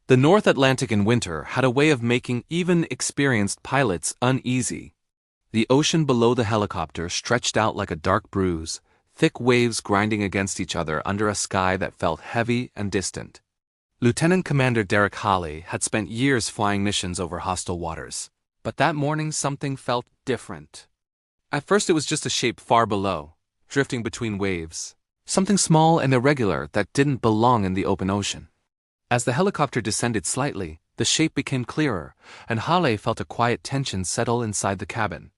The North Atlantic in winter had a way of making even experienced pilots uneasy. The ocean below the helicopter stretched out like a dark bruise, thick waves grinding against each other under a sky that felt heavy and distant. Lieutenant Commander Derek Hawley had spent years flying missions over hostile waters, but that morning something felt different. At first it was just a shape far below, drifting between waves, something small and irregular that didn't belong in the open ocean. As the helicopter descended slightly, the shape became clearer, and Hawley felt a quiet tension settle inside the cabin.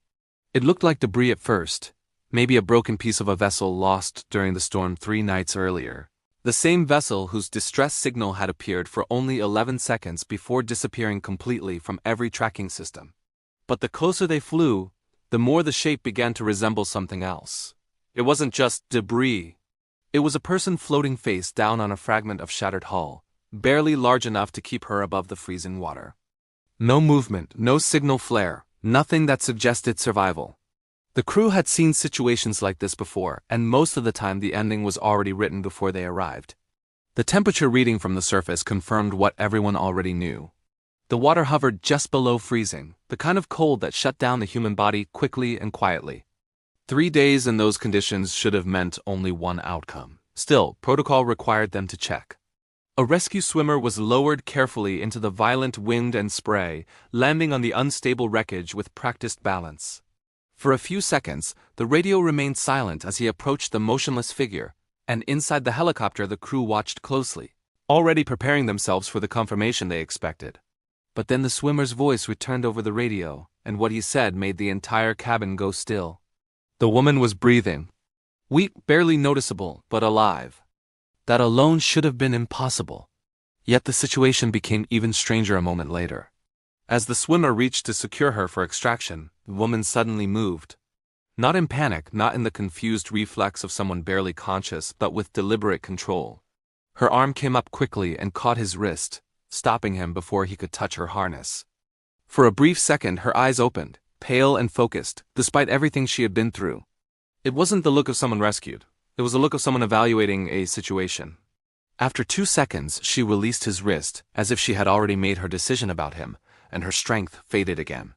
It looked like debris at first, maybe a broken piece of a vessel lost during the storm 3 nights earlier. The same vessel whose distress signal had appeared for only 11 seconds before disappearing completely from every tracking system. But the closer they flew, the more the shape began to resemble something else. It wasn't just debris. It was a person floating face down on a fragment of shattered hull, barely large enough to keep her above the freezing water. No movement, no signal flare, nothing that suggested survival. The crew had seen situations like this before, and most of the time the ending was already written before they arrived. The temperature reading from the surface confirmed what everyone already knew. The water hovered just below freezing, the kind of cold that shut down the human body quickly and quietly. 3 days in those conditions should have meant only one outcome. Still, protocol required them to check. A rescue swimmer was lowered carefully into the violent wind and spray, landing on the unstable wreckage with practiced balance. For a few seconds, the radio remained silent as he approached the motionless figure, and inside the helicopter the crew watched closely, already preparing themselves for the confirmation they expected. But then the swimmer's voice returned over the radio, and what he said made the entire cabin go still. The woman was breathing. Weak, barely noticeable, but alive. That alone should have been impossible. Yet the situation became even stranger a moment later. As the swimmer reached to secure her for extraction, the woman suddenly moved. Not in panic, not in the confused reflex of someone barely conscious, but with deliberate control. Her arm came up quickly and caught his wrist, stopping him before he could touch her harness. For a brief second her eyes opened, pale and focused, despite everything she had been through. It wasn't the look of someone rescued. It was the look of someone evaluating a situation. After 2 seconds, she released his wrist, as if she had already made her decision about him, and her strength faded again.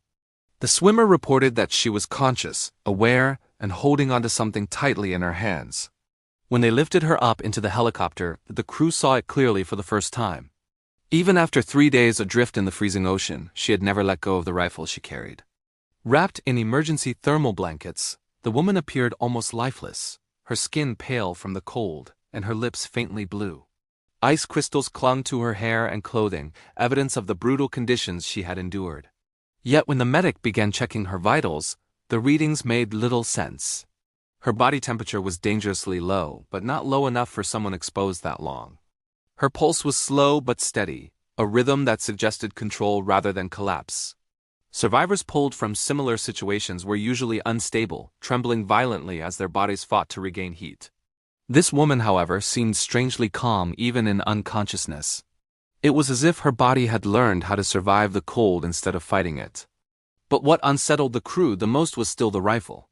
The swimmer reported that she was conscious, aware, and holding onto something tightly in her hands. When they lifted her up into the helicopter, the crew saw it clearly for the first time. Even after 3 days adrift in the freezing ocean, she had never let go of the rifle she carried. Wrapped in emergency thermal blankets, the woman appeared almost lifeless, her skin pale from the cold, and her lips faintly blue. Ice crystals clung to her hair and clothing, evidence of the brutal conditions she had endured. Yet when the medic began checking her vitals, the readings made little sense. Her body temperature was dangerously low, but not low enough for someone exposed that long. Her pulse was slow but steady, a rhythm that suggested control rather than collapse. Survivors pulled from similar situations were usually unstable, trembling violently as their bodies fought to regain heat. This woman, however, seemed strangely calm even in unconsciousness. It was as if her body had learned how to survive the cold instead of fighting it. But what unsettled the crew the most was still the rifle.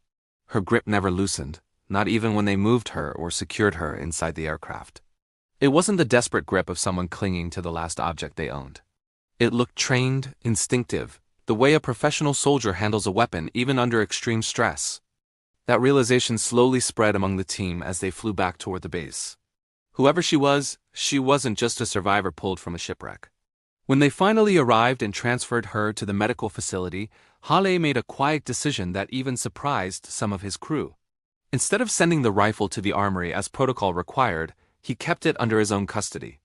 Her grip never loosened, not even when they moved her or secured her inside the aircraft. It wasn't the desperate grip of someone clinging to the last object they owned. It looked trained, instinctive, the way a professional soldier handles a weapon even under extreme stress. That realization slowly spread among the team as they flew back toward the base. Whoever she wasn't just a survivor pulled from a shipwreck. When they finally arrived and transferred her to the medical facility, Hale made a quiet decision that even surprised some of his crew. Instead of sending the rifle to the armory as protocol required, he kept it under his own custody.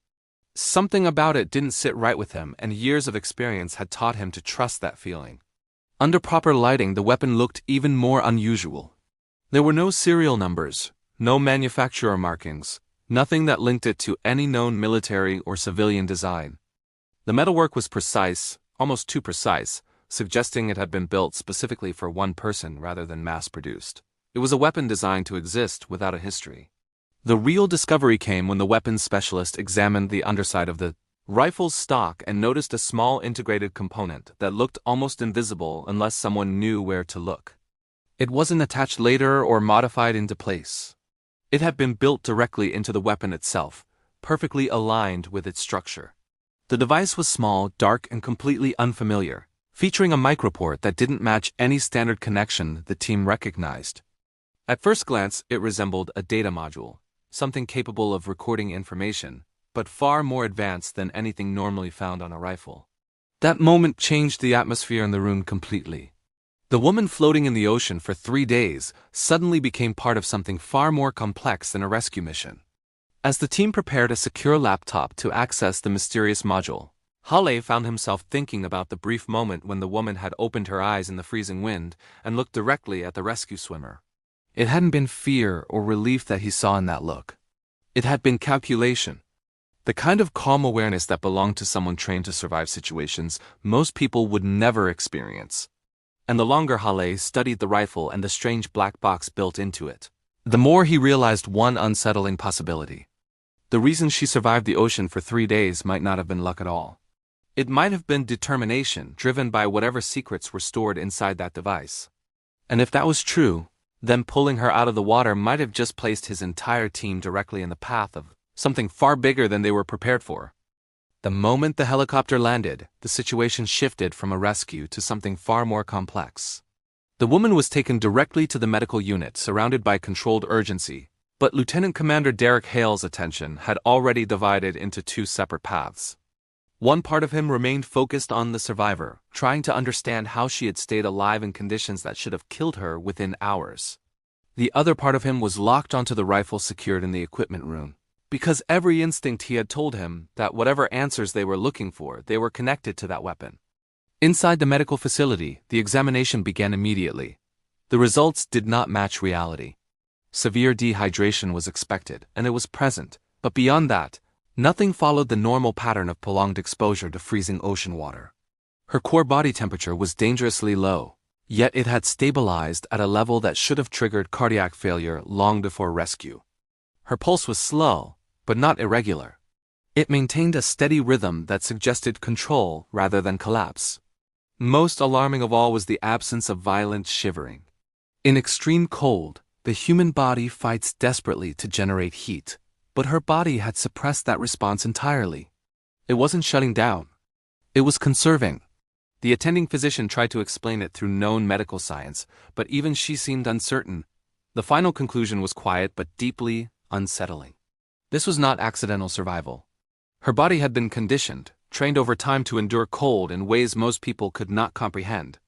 Something about it didn't sit right with him, and years of experience had taught him to trust that feeling. Under proper lighting, the weapon looked even more unusual. There were no serial numbers, no manufacturer markings, nothing that linked it to any known military or civilian design. The metalwork was precise, almost too precise, suggesting it had been built specifically for one person rather than mass-produced. It was a weapon designed to exist without a history. The real discovery came when the weapons specialist examined the underside of the rifle's stock and noticed a small integrated component that looked almost invisible unless someone knew where to look. It wasn't attached later or modified into place. It had been built directly into the weapon itself, perfectly aligned with its structure. The device was small, dark, and completely unfamiliar, featuring a microport that didn't match any standard connection the team recognized. At first glance, it resembled a data module, something capable of recording information, but far more advanced than anything normally found on a rifle. That moment changed the atmosphere in the room completely. The woman floating in the ocean for 3 days suddenly became part of something far more complex than a rescue mission. As the team prepared a secure laptop to access the mysterious module, Hale found himself thinking about the brief moment when the woman had opened her eyes in the freezing wind and looked directly at the rescue swimmer. It hadn't been fear or relief that he saw in that look. It had been calculation. The kind of calm awareness that belonged to someone trained to survive situations most people would never experience. And the longer Hale studied the rifle and the strange black box built into it, the more he realized one unsettling possibility. The reason she survived the ocean for 3 days might not have been luck at all. It might have been determination driven by whatever secrets were stored inside that device. And if that was true, then pulling her out of the water might have just placed his entire team directly in the path of something far bigger than they were prepared for. The moment the helicopter landed, the situation shifted from a rescue to something far more complex. The woman was taken directly to the medical unit, surrounded by controlled urgency, but Lieutenant Commander Derek Hale's attention had already divided into 2 separate paths. One part of him remained focused on the survivor, trying to understand how she had stayed alive in conditions that should have killed her within hours. The other part of him was locked onto the rifle secured in the equipment room, because every instinct he had told him that whatever answers they were looking for, they were connected to that weapon. Inside the medical facility, the examination began immediately. The results did not match reality. Severe dehydration was expected, and it was present, but beyond that, nothing followed the normal pattern of prolonged exposure to freezing ocean water. Her core body temperature was dangerously low, yet it had stabilized at a level that should have triggered cardiac failure long before rescue. Her pulse was slow, but not irregular. It maintained a steady rhythm that suggested control rather than collapse. Most alarming of all was the absence of violent shivering. In extreme cold, the human body fights desperately to generate heat, but her body had suppressed that response entirely. It wasn't shutting down. It was conserving. The attending physician tried to explain it through known medical science, but even she seemed uncertain. The final conclusion was quiet but deeply unsettling. This was not accidental survival. Her body had been conditioned, trained over time to endure cold in ways most people could not comprehend.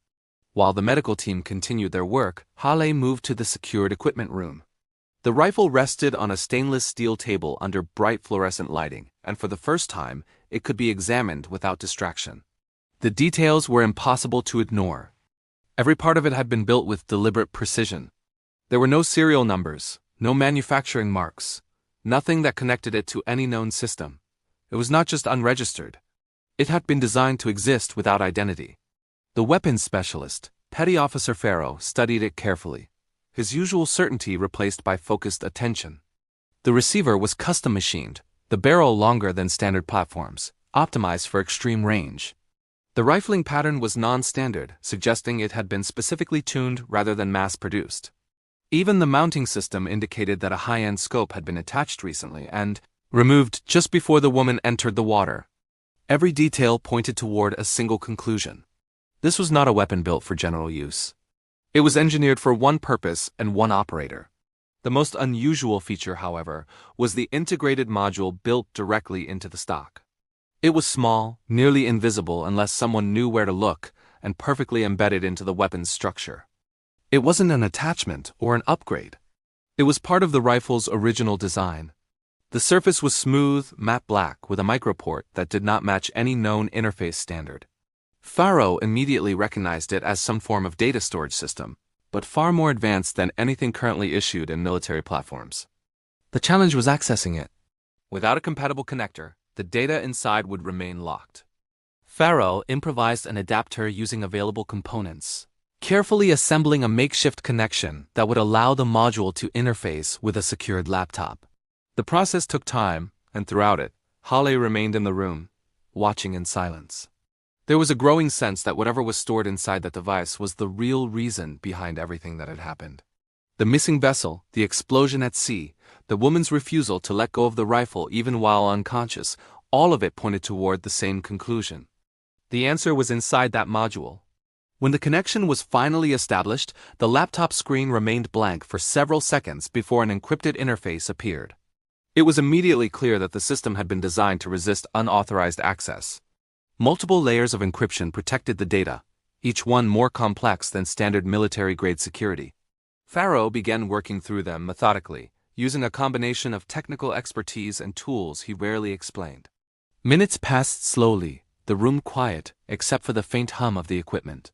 While the medical team continued their work, Hale moved to the secured equipment room. The rifle rested on a stainless steel table under bright fluorescent lighting, and for the first time, it could be examined without distraction. The details were impossible to ignore. Every part of it had been built with deliberate precision. There were no serial numbers, no manufacturing marks, nothing that connected it to any known system. It was not just unregistered. It had been designed to exist without identity. The weapons specialist, Petty Officer Farrow, studied it carefully, his usual certainty replaced by focused attention. The receiver was custom-machined, the barrel longer than standard platforms, optimized for extreme range. The rifling pattern was non-standard, suggesting it had been specifically tuned rather than mass-produced. Even the mounting system indicated that a high-end scope had been attached recently and removed just before the woman entered the water. Every detail pointed toward a single conclusion. This was not a weapon built for general use. It was engineered for one purpose and one operator. The most unusual feature, however, was the integrated module built directly into the stock. It was small, nearly invisible unless someone knew where to look, and perfectly embedded into the weapon's structure. It wasn't an attachment or an upgrade. It was part of the rifle's original design. The surface was smooth, matte black with a microport that did not match any known interface standard. Farrow immediately recognized it as some form of data storage system, but far more advanced than anything currently issued in military platforms. The challenge was accessing it. Without a compatible connector, the data inside would remain locked. Farrow improvised an adapter using available components, carefully assembling a makeshift connection that would allow the module to interface with a secured laptop. The process took time, and throughout it, Hale remained in the room, watching in silence. There was a growing sense that whatever was stored inside that device was the real reason behind everything that had happened. The missing vessel, the explosion at sea, the woman's refusal to let go of the rifle even while unconscious, All of it pointed toward the same conclusion. The answer was inside that module. When the connection was finally established, the laptop screen remained blank for several seconds before an encrypted interface appeared. It was immediately clear that the system had been designed to resist unauthorized access. Multiple layers of encryption protected the data, each one more complex than standard military-grade security. Pharaoh began working through them methodically, using a combination of technical expertise and tools he rarely explained. Minutes passed slowly, the room quiet, except for the faint hum of the equipment.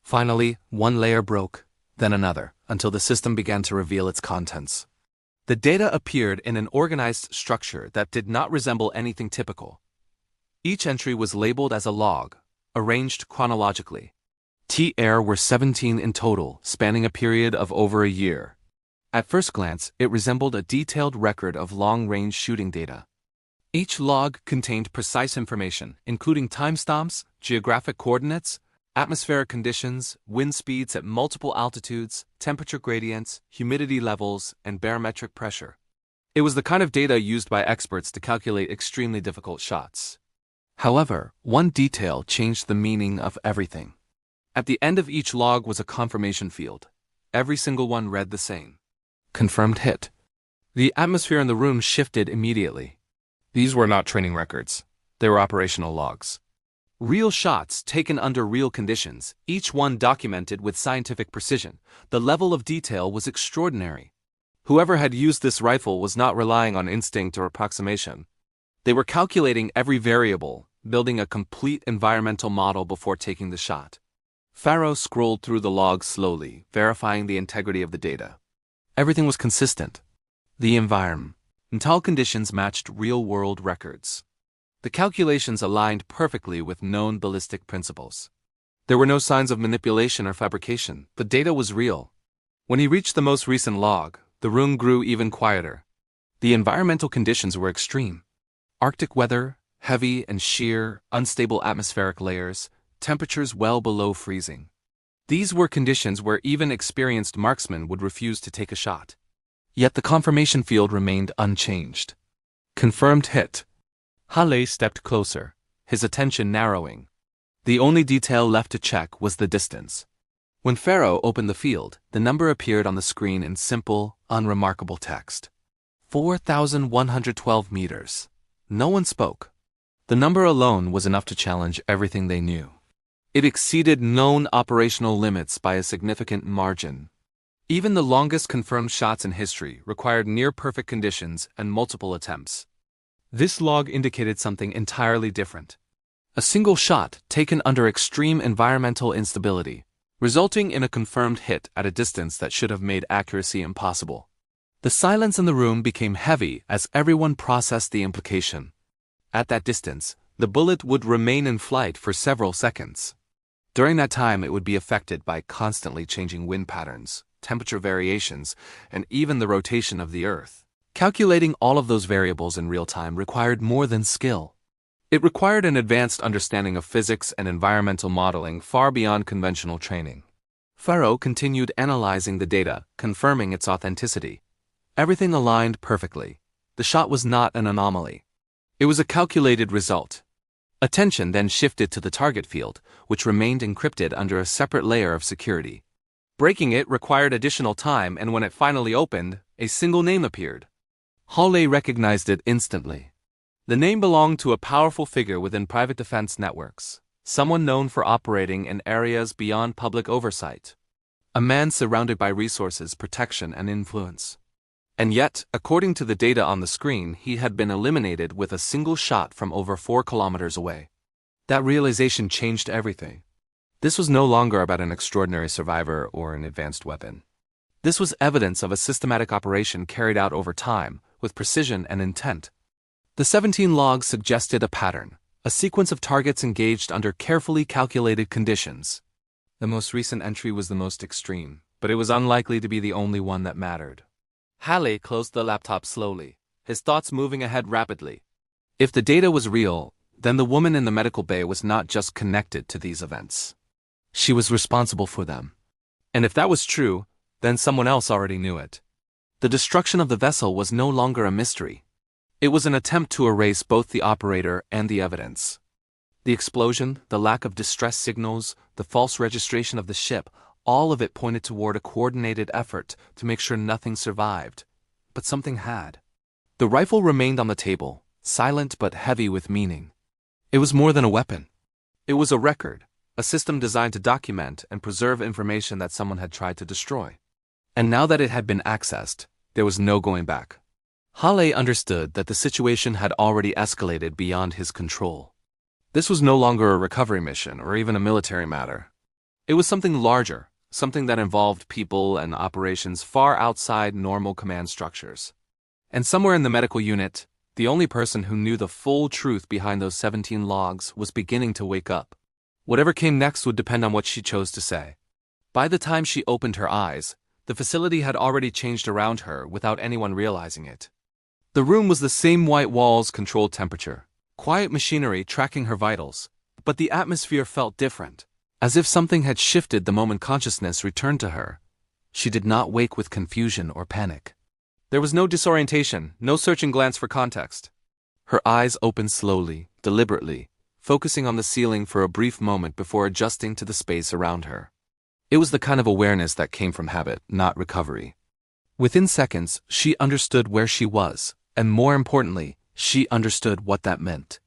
Finally, one layer broke, then another, until the system began to reveal its contents. The data appeared in an organized structure that did not resemble anything typical. Each entry was labeled as a log, arranged chronologically. T-Air were 17 in total, spanning a period of over a year. At first glance, it resembled a detailed record of long-range shooting data. Each log contained precise information, including timestamps, geographic coordinates, atmospheric conditions, wind speeds at multiple altitudes, temperature gradients, humidity levels, and barometric pressure. It was the kind of data used by experts to calculate extremely difficult shots. However, one detail changed the meaning of everything. At the end of each log was a confirmation field. Every single one read the same. Confirmed hit. The atmosphere in the room shifted immediately. These were not training records. They were operational logs. Real shots taken under real conditions, each one documented with scientific precision. The level of detail was extraordinary. Whoever had used this rifle was not relying on instinct or approximation. They were calculating every variable, building a complete environmental model before taking the shot. Pharaoh scrolled through the logs slowly, verifying the integrity of the data. Everything was consistent. The environmental conditions matched real-world records. The calculations aligned perfectly with known ballistic principles. There were no signs of manipulation or fabrication. The data was real. When he reached the most recent log, the room grew even quieter. The environmental conditions were extreme. Arctic weather, heavy and sheer, unstable atmospheric layers, temperatures well below freezing. These were conditions where even experienced marksmen would refuse to take a shot. Yet the confirmation field remained unchanged. Confirmed hit. Hale stepped closer, his attention narrowing. The only detail left to check was the distance. When Pharaoh opened the field, the number appeared on the screen in simple, unremarkable text. 4,112 meters. No one spoke. The number alone was enough to challenge everything they knew. It exceeded known operational limits by a significant margin. Even the longest confirmed shots in history required near-perfect conditions and multiple attempts. This log indicated something entirely different. A single shot taken under extreme environmental instability, resulting in a confirmed hit at a distance that should have made accuracy impossible. The silence in the room became heavy as everyone processed the implication. At that distance, the bullet would remain in flight for several seconds. During that time, it would be affected by constantly changing wind patterns, temperature variations, and even the rotation of the Earth. Calculating all of those variables in real time required more than skill. It required an advanced understanding of physics and environmental modeling far beyond conventional training. Pharaoh continued analyzing the data, confirming its authenticity. Everything aligned perfectly. The shot was not an anomaly. It was a calculated result. Attention then shifted to the target field, which remained encrypted under a separate layer of security. Breaking it required additional time, and when it finally opened, a single name appeared. Hale recognized it instantly. The name belonged to a powerful figure within private defense networks, someone known for operating in areas beyond public oversight. A man surrounded by resources, protection, and influence. And yet, according to the data on the screen, he had been eliminated with a single shot from over 4 kilometers away. That realization changed everything. This was no longer about an extraordinary survivor or an advanced weapon. This was evidence of a systematic operation carried out over time, with precision and intent. The 17 logs suggested a pattern, a sequence of targets engaged under carefully calculated conditions. The most recent entry was the most extreme, but it was unlikely to be the only one that mattered. Hale closed the laptop slowly, his thoughts moving ahead rapidly. If the data was real, then the woman in the medical bay was not just connected to these events. She was responsible for them. And if that was true, then someone else already knew it. The destruction of the vessel was no longer a mystery. It was an attempt to erase both the operator and the evidence. The explosion, the lack of distress signals, the false registration of the ship, all of it pointed toward a coordinated effort to make sure nothing survived. But something had. The rifle remained on the table, silent but heavy with meaning. It was more than a weapon. It was a record, a system designed to document and preserve information that someone had tried to destroy. And now that it had been accessed, there was no going back. Hale understood that the situation had already escalated beyond his control. This was no longer a recovery mission or even a military matter. It was something larger, something that involved people and operations far outside normal command structures. And somewhere in the medical unit, the only person who knew the full truth behind those 17 logs was beginning to wake up. Whatever came next would depend on what she chose to say. By the time she opened her eyes, the facility had already changed around her without anyone realizing it. The room was the same white walls, controlled temperature, quiet machinery tracking her vitals, but the atmosphere felt different, as if something had shifted the moment consciousness returned to her. She did not wake with confusion or panic. There was no disorientation, no searching glance for context. Her eyes opened slowly, deliberately, focusing on the ceiling for a brief moment before adjusting to the space around her. It was the kind of awareness that came from habit, not recovery. Within seconds, she understood where she was, and more importantly, she understood what that meant.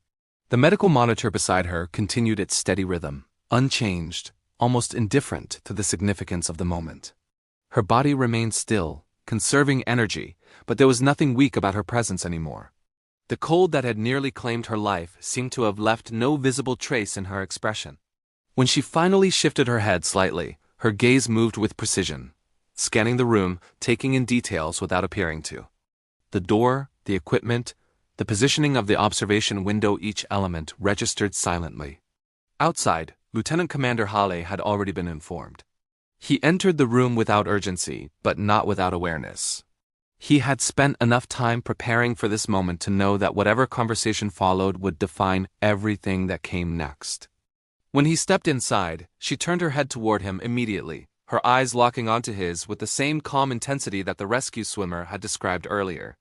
The medical monitor beside her continued its steady rhythm, unchanged, almost indifferent to the significance of the moment. Her body remained still, conserving energy, but there was nothing weak about her presence anymore. The cold that had nearly claimed her life seemed to have left no visible trace in her expression. When she finally shifted her head slightly, her gaze moved with precision, scanning the room, taking in details without appearing to. The door, the equipment, the positioning of the observation window, each element registered silently. Outside, Lieutenant Commander Hale had already been informed. He entered the room without urgency, but not without awareness. He had spent enough time preparing for this moment to know that whatever conversation followed would define everything that came next. When he stepped inside, she turned her head toward him immediately, her eyes locking onto his with the same calm intensity that the rescue swimmer had described earlier.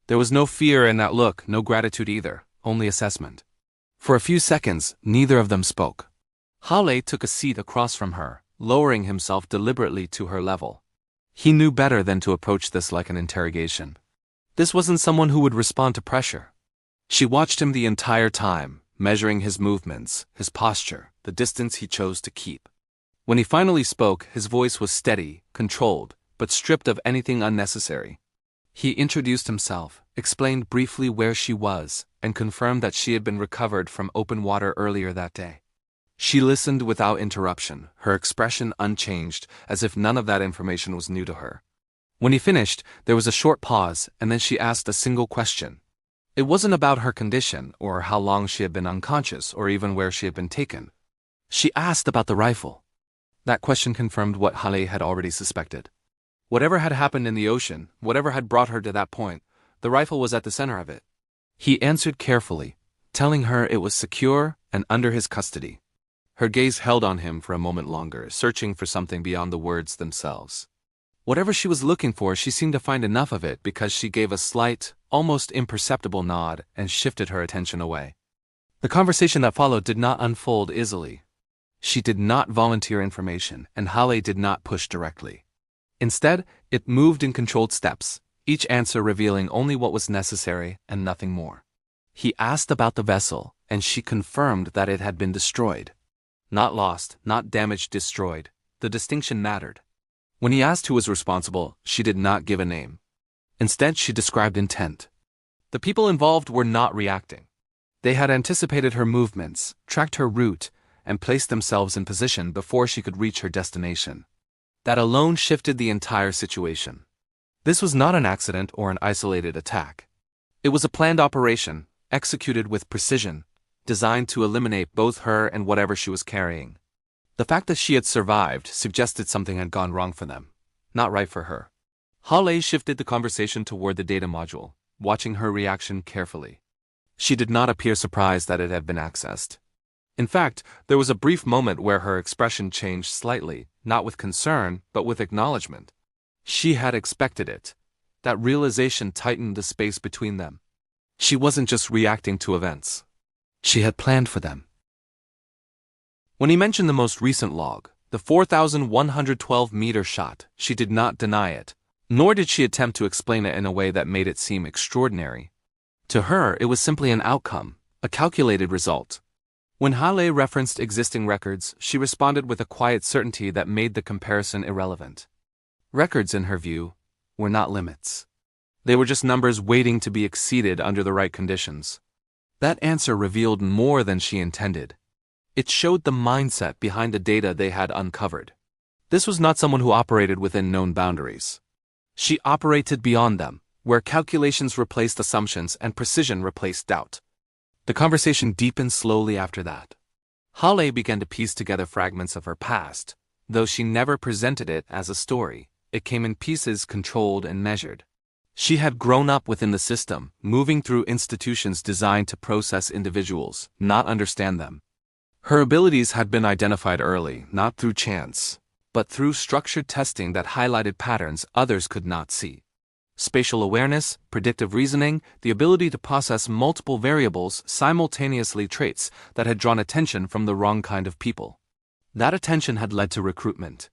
There was no fear in that look, no gratitude either, only assessment. For a few seconds, neither of them spoke. Hale took a seat across from her, lowering himself deliberately to her level. He knew better than to approach this like an interrogation. This wasn't someone who would respond to pressure. She watched him the entire time, measuring his movements, his posture, the distance he chose to keep. When he finally spoke, his voice was steady, controlled, but stripped of anything unnecessary. He introduced himself, explained briefly where she was, and confirmed that she had been recovered from open water earlier that day. She listened without interruption, her expression unchanged, as if none of that information was new to her. When he finished, there was a short pause, and then she asked a single question. It wasn't about her condition, or how long she had been unconscious, or even where she had been taken. She asked about the rifle. That question confirmed what Hale had already suspected. Whatever had happened in the ocean, whatever had brought her to that point, the rifle was at the center of it. He answered carefully, telling her it was secure and under his custody. Her gaze held on him for a moment longer, searching for something beyond the words themselves. Whatever she was looking for, she seemed to find enough of it because she gave a slight, almost imperceptible nod and shifted her attention away. The conversation that followed did not unfold easily. She did not volunteer information, and Hale did not push directly. Instead, it moved in controlled steps, each answer revealing only what was necessary and nothing more. He asked about the vessel, and she confirmed that it had been destroyed. Not lost, not damaged, destroyed. The distinction mattered. When he asked who was responsible, she did not give a name. Instead, she described intent. The people involved were not reacting. They had anticipated her movements, tracked her route, and placed themselves in position before she could reach her destination. That alone shifted the entire situation. This was not an accident or an isolated attack. It was a planned operation, executed with precision, designed to eliminate both her and whatever she was carrying. The fact that she had survived suggested something had gone wrong for them, not right for her. Hale shifted the conversation toward the data module, watching her reaction carefully. She did not appear surprised that it had been accessed. In fact, there was a brief moment where her expression changed slightly, not with concern, but with acknowledgement. She had expected it. That realization tightened the space between them. She wasn't just reacting to events. She had planned for them. When he mentioned the most recent log, the 4,112-meter shot, she did not deny it, nor did she attempt to explain it in a way that made it seem extraordinary. To her, it was simply an outcome, a calculated result. When Hale referenced existing records, she responded with a quiet certainty that made the comparison irrelevant. Records, in her view, were not limits. They were just numbers waiting to be exceeded under the right conditions. That answer revealed more than she intended. It showed the mindset behind the data they had uncovered. This was not someone who operated within known boundaries. She operated beyond them, where calculations replaced assumptions and precision replaced doubt. The conversation deepened slowly after that. Hale began to piece together fragments of her past. Though she never presented it as a story, it came in pieces controlled and measured. She had grown up within the system, moving through institutions designed to process individuals, not understand them. Her abilities had been identified early, not through chance, but through structured testing that highlighted patterns others could not see. Spatial awareness, predictive reasoning, the ability to process multiple variables simultaneously, traits that had drawn attention from the wrong kind of people. That attention had led to recruitment.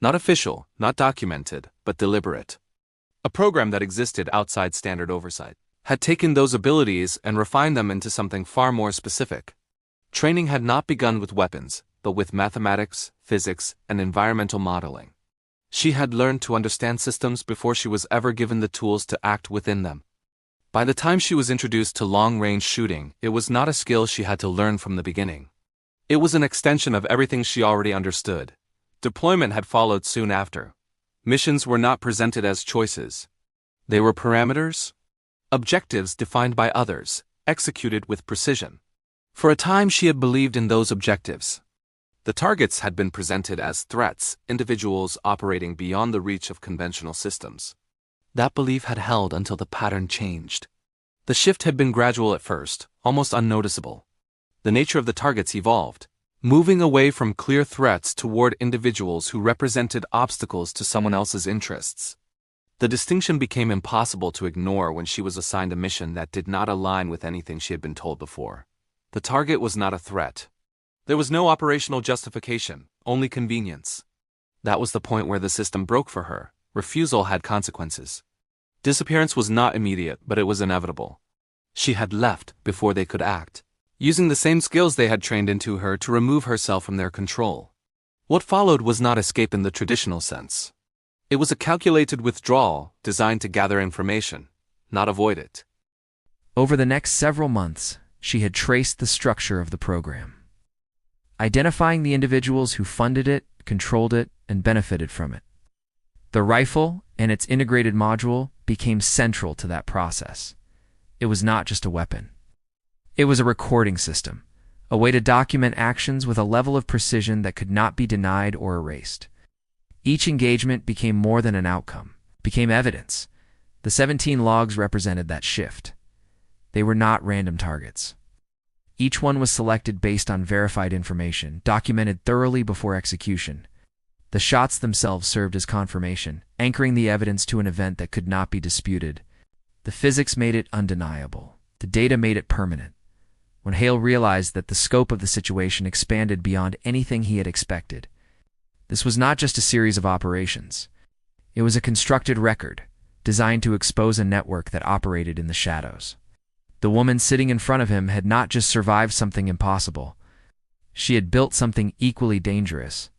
Not official, not documented, but deliberate. A program that existed outside standard oversight had taken those abilities and refined them into something far more specific. Training had not begun with weapons, but with mathematics, physics, and environmental modeling. She had learned to understand systems before she was ever given the tools to act within them. By the time she was introduced to long-range shooting, it was not a skill she had to learn from the beginning. It was an extension of everything she already understood. Deployment had followed soon after. Missions were not presented as choices. They were parameters, objectives defined by others, executed with precision. For a time she had believed in those objectives. The targets had been presented as threats, individuals operating beyond the reach of conventional systems. That belief had held until the pattern changed. The shift had been gradual at first, almost unnoticeable. The nature of the targets evolved, moving away from clear threats toward individuals who represented obstacles to someone else's interests. The distinction became impossible to ignore when she was assigned a mission that did not align with anything she had been told before. The target was not a threat. There was no operational justification, only convenience. That was the point where the system broke for her. Refusal had consequences. Disappearance was not immediate, but it was inevitable. She had left before they could act, using the same skills they had trained into her to remove herself from their control. What followed was not escape in the traditional sense. It was a calculated withdrawal designed to gather information, not avoid it. Over the next several months, she had traced the structure of the program, identifying the individuals who funded it, controlled it, and benefited from it. The rifle and its integrated module became central to that process. It was not just a weapon. It was a recording system, a way to document actions with a level of precision that could not be denied or erased. Each engagement became more than an outcome, became evidence. The 17 logs represented that shift. They were not random targets. Each one was selected based on verified information, documented thoroughly before execution. The shots themselves served as confirmation, anchoring the evidence to an event that could not be disputed. The physics made it undeniable. The data made it permanent. When Hale realized that the scope of the situation expanded beyond anything he had expected, this was not just a series of operations. It was a constructed record, designed to expose a network that operated in the shadows. The woman sitting in front of him had not just survived something impossible. She had built something equally dangerous.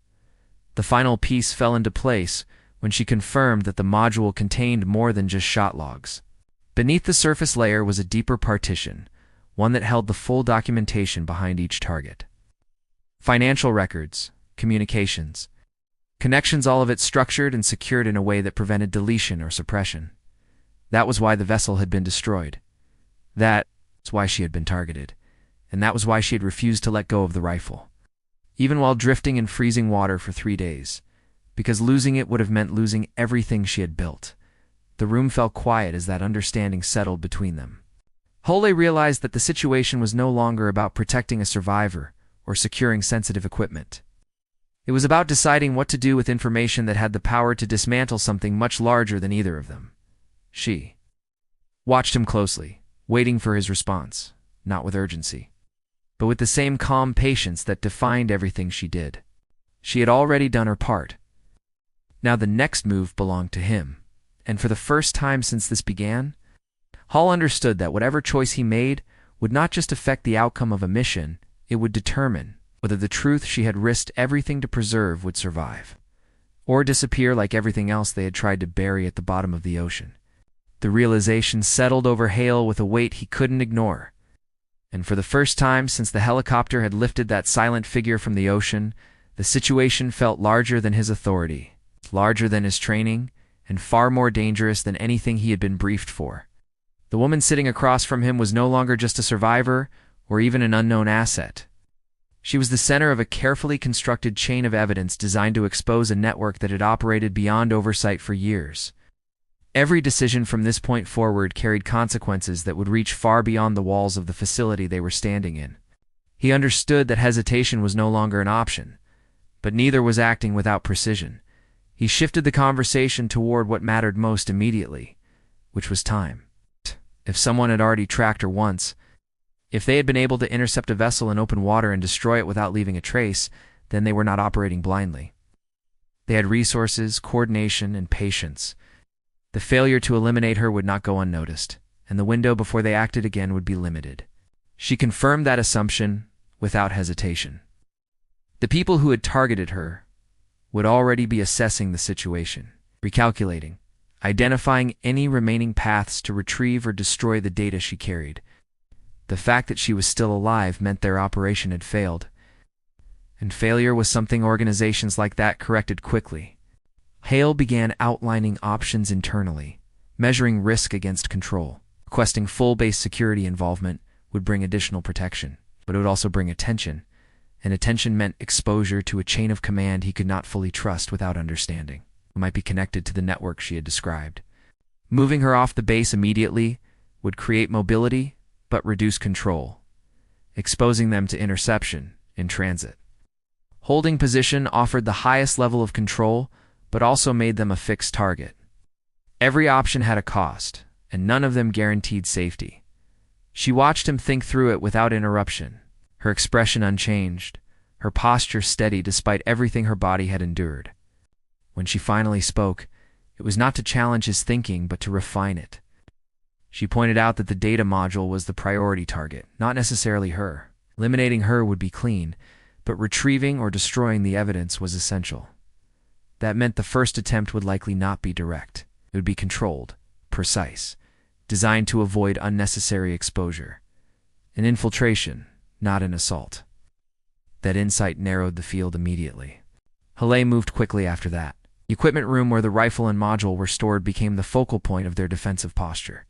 The final piece fell into place when she confirmed that the module contained more than just shot logs. Beneath the surface layer was a deeper partition, one that held the full documentation behind each target. Financial records, communications, connections, all of it structured and secured in a way that prevented deletion or suppression. That was why the vessel had been destroyed. That's why she had been targeted, and that was why she had refused to let go of the rifle, even while drifting in freezing water for 3 days, because losing it would have meant losing everything she had built. The room fell quiet as that understanding settled between them. Hole realized that the situation was no longer about protecting a survivor or securing sensitive equipment. It was about deciding what to do with information that had the power to dismantle something much larger than either of them. She watched him closely, waiting for his response, not with urgency, but with the same calm patience that defined everything she did. She had already done her part. Now the next move belonged to him, and for the first time since this began, Hall understood that whatever choice he made would not just affect the outcome of a mission, it would determine whether the truth she had risked everything to preserve would survive, or disappear like everything else they had tried to bury at the bottom of the ocean. The realization settled over Hale with a weight he couldn't ignore, and for the first time since the helicopter had lifted that silent figure from the ocean, the situation felt larger than his authority, larger than his training, and far more dangerous than anything he had been briefed for. The woman sitting across from him was no longer just a survivor or even an unknown asset. She was the center of a carefully constructed chain of evidence designed to expose a network that had operated beyond oversight for years. Every decision from this point forward carried consequences that would reach far beyond the walls of the facility they were standing in. He understood that hesitation was no longer an option, but neither was acting without precision. He shifted the conversation toward what mattered most immediately, which was time. If someone had already tracked her once, if they had been able to intercept a vessel in open water and destroy it without leaving a trace, then they were not operating blindly. They had resources, coordination, and patience. The failure to eliminate her would not go unnoticed, and the window before they acted again would be limited. She confirmed that assumption without hesitation. The people who had targeted her would already be assessing the situation, recalculating, identifying any remaining paths to retrieve or destroy the data she carried. The fact that she was still alive meant their operation had failed, and failure was something organizations like that corrected quickly. Hale began outlining options internally, measuring risk against control. Requesting full base security involvement would bring additional protection, but it would also bring attention, and attention meant exposure to a chain of command he could not fully trust without understanding, who might be connected to the network she had described. Moving her off the base immediately would create mobility, but reduce control, exposing them to interception in transit. Holding position offered the highest level of control, but also made them a fixed target. Every option had a cost, and none of them guaranteed safety. She watched him think through it without interruption, her expression unchanged, her posture steady despite everything her body had endured. When she finally spoke, it was not to challenge his thinking, but to refine it. She pointed out that the data module was the priority target, not necessarily her. Eliminating her would be clean, but retrieving or destroying the evidence was essential. That meant the first attempt would likely not be direct. It would be controlled, precise, designed to avoid unnecessary exposure. An infiltration, not an assault. That insight narrowed the field immediately. Hale moved quickly after that. The equipment room where the rifle and module were stored became the focal point of their defensive posture.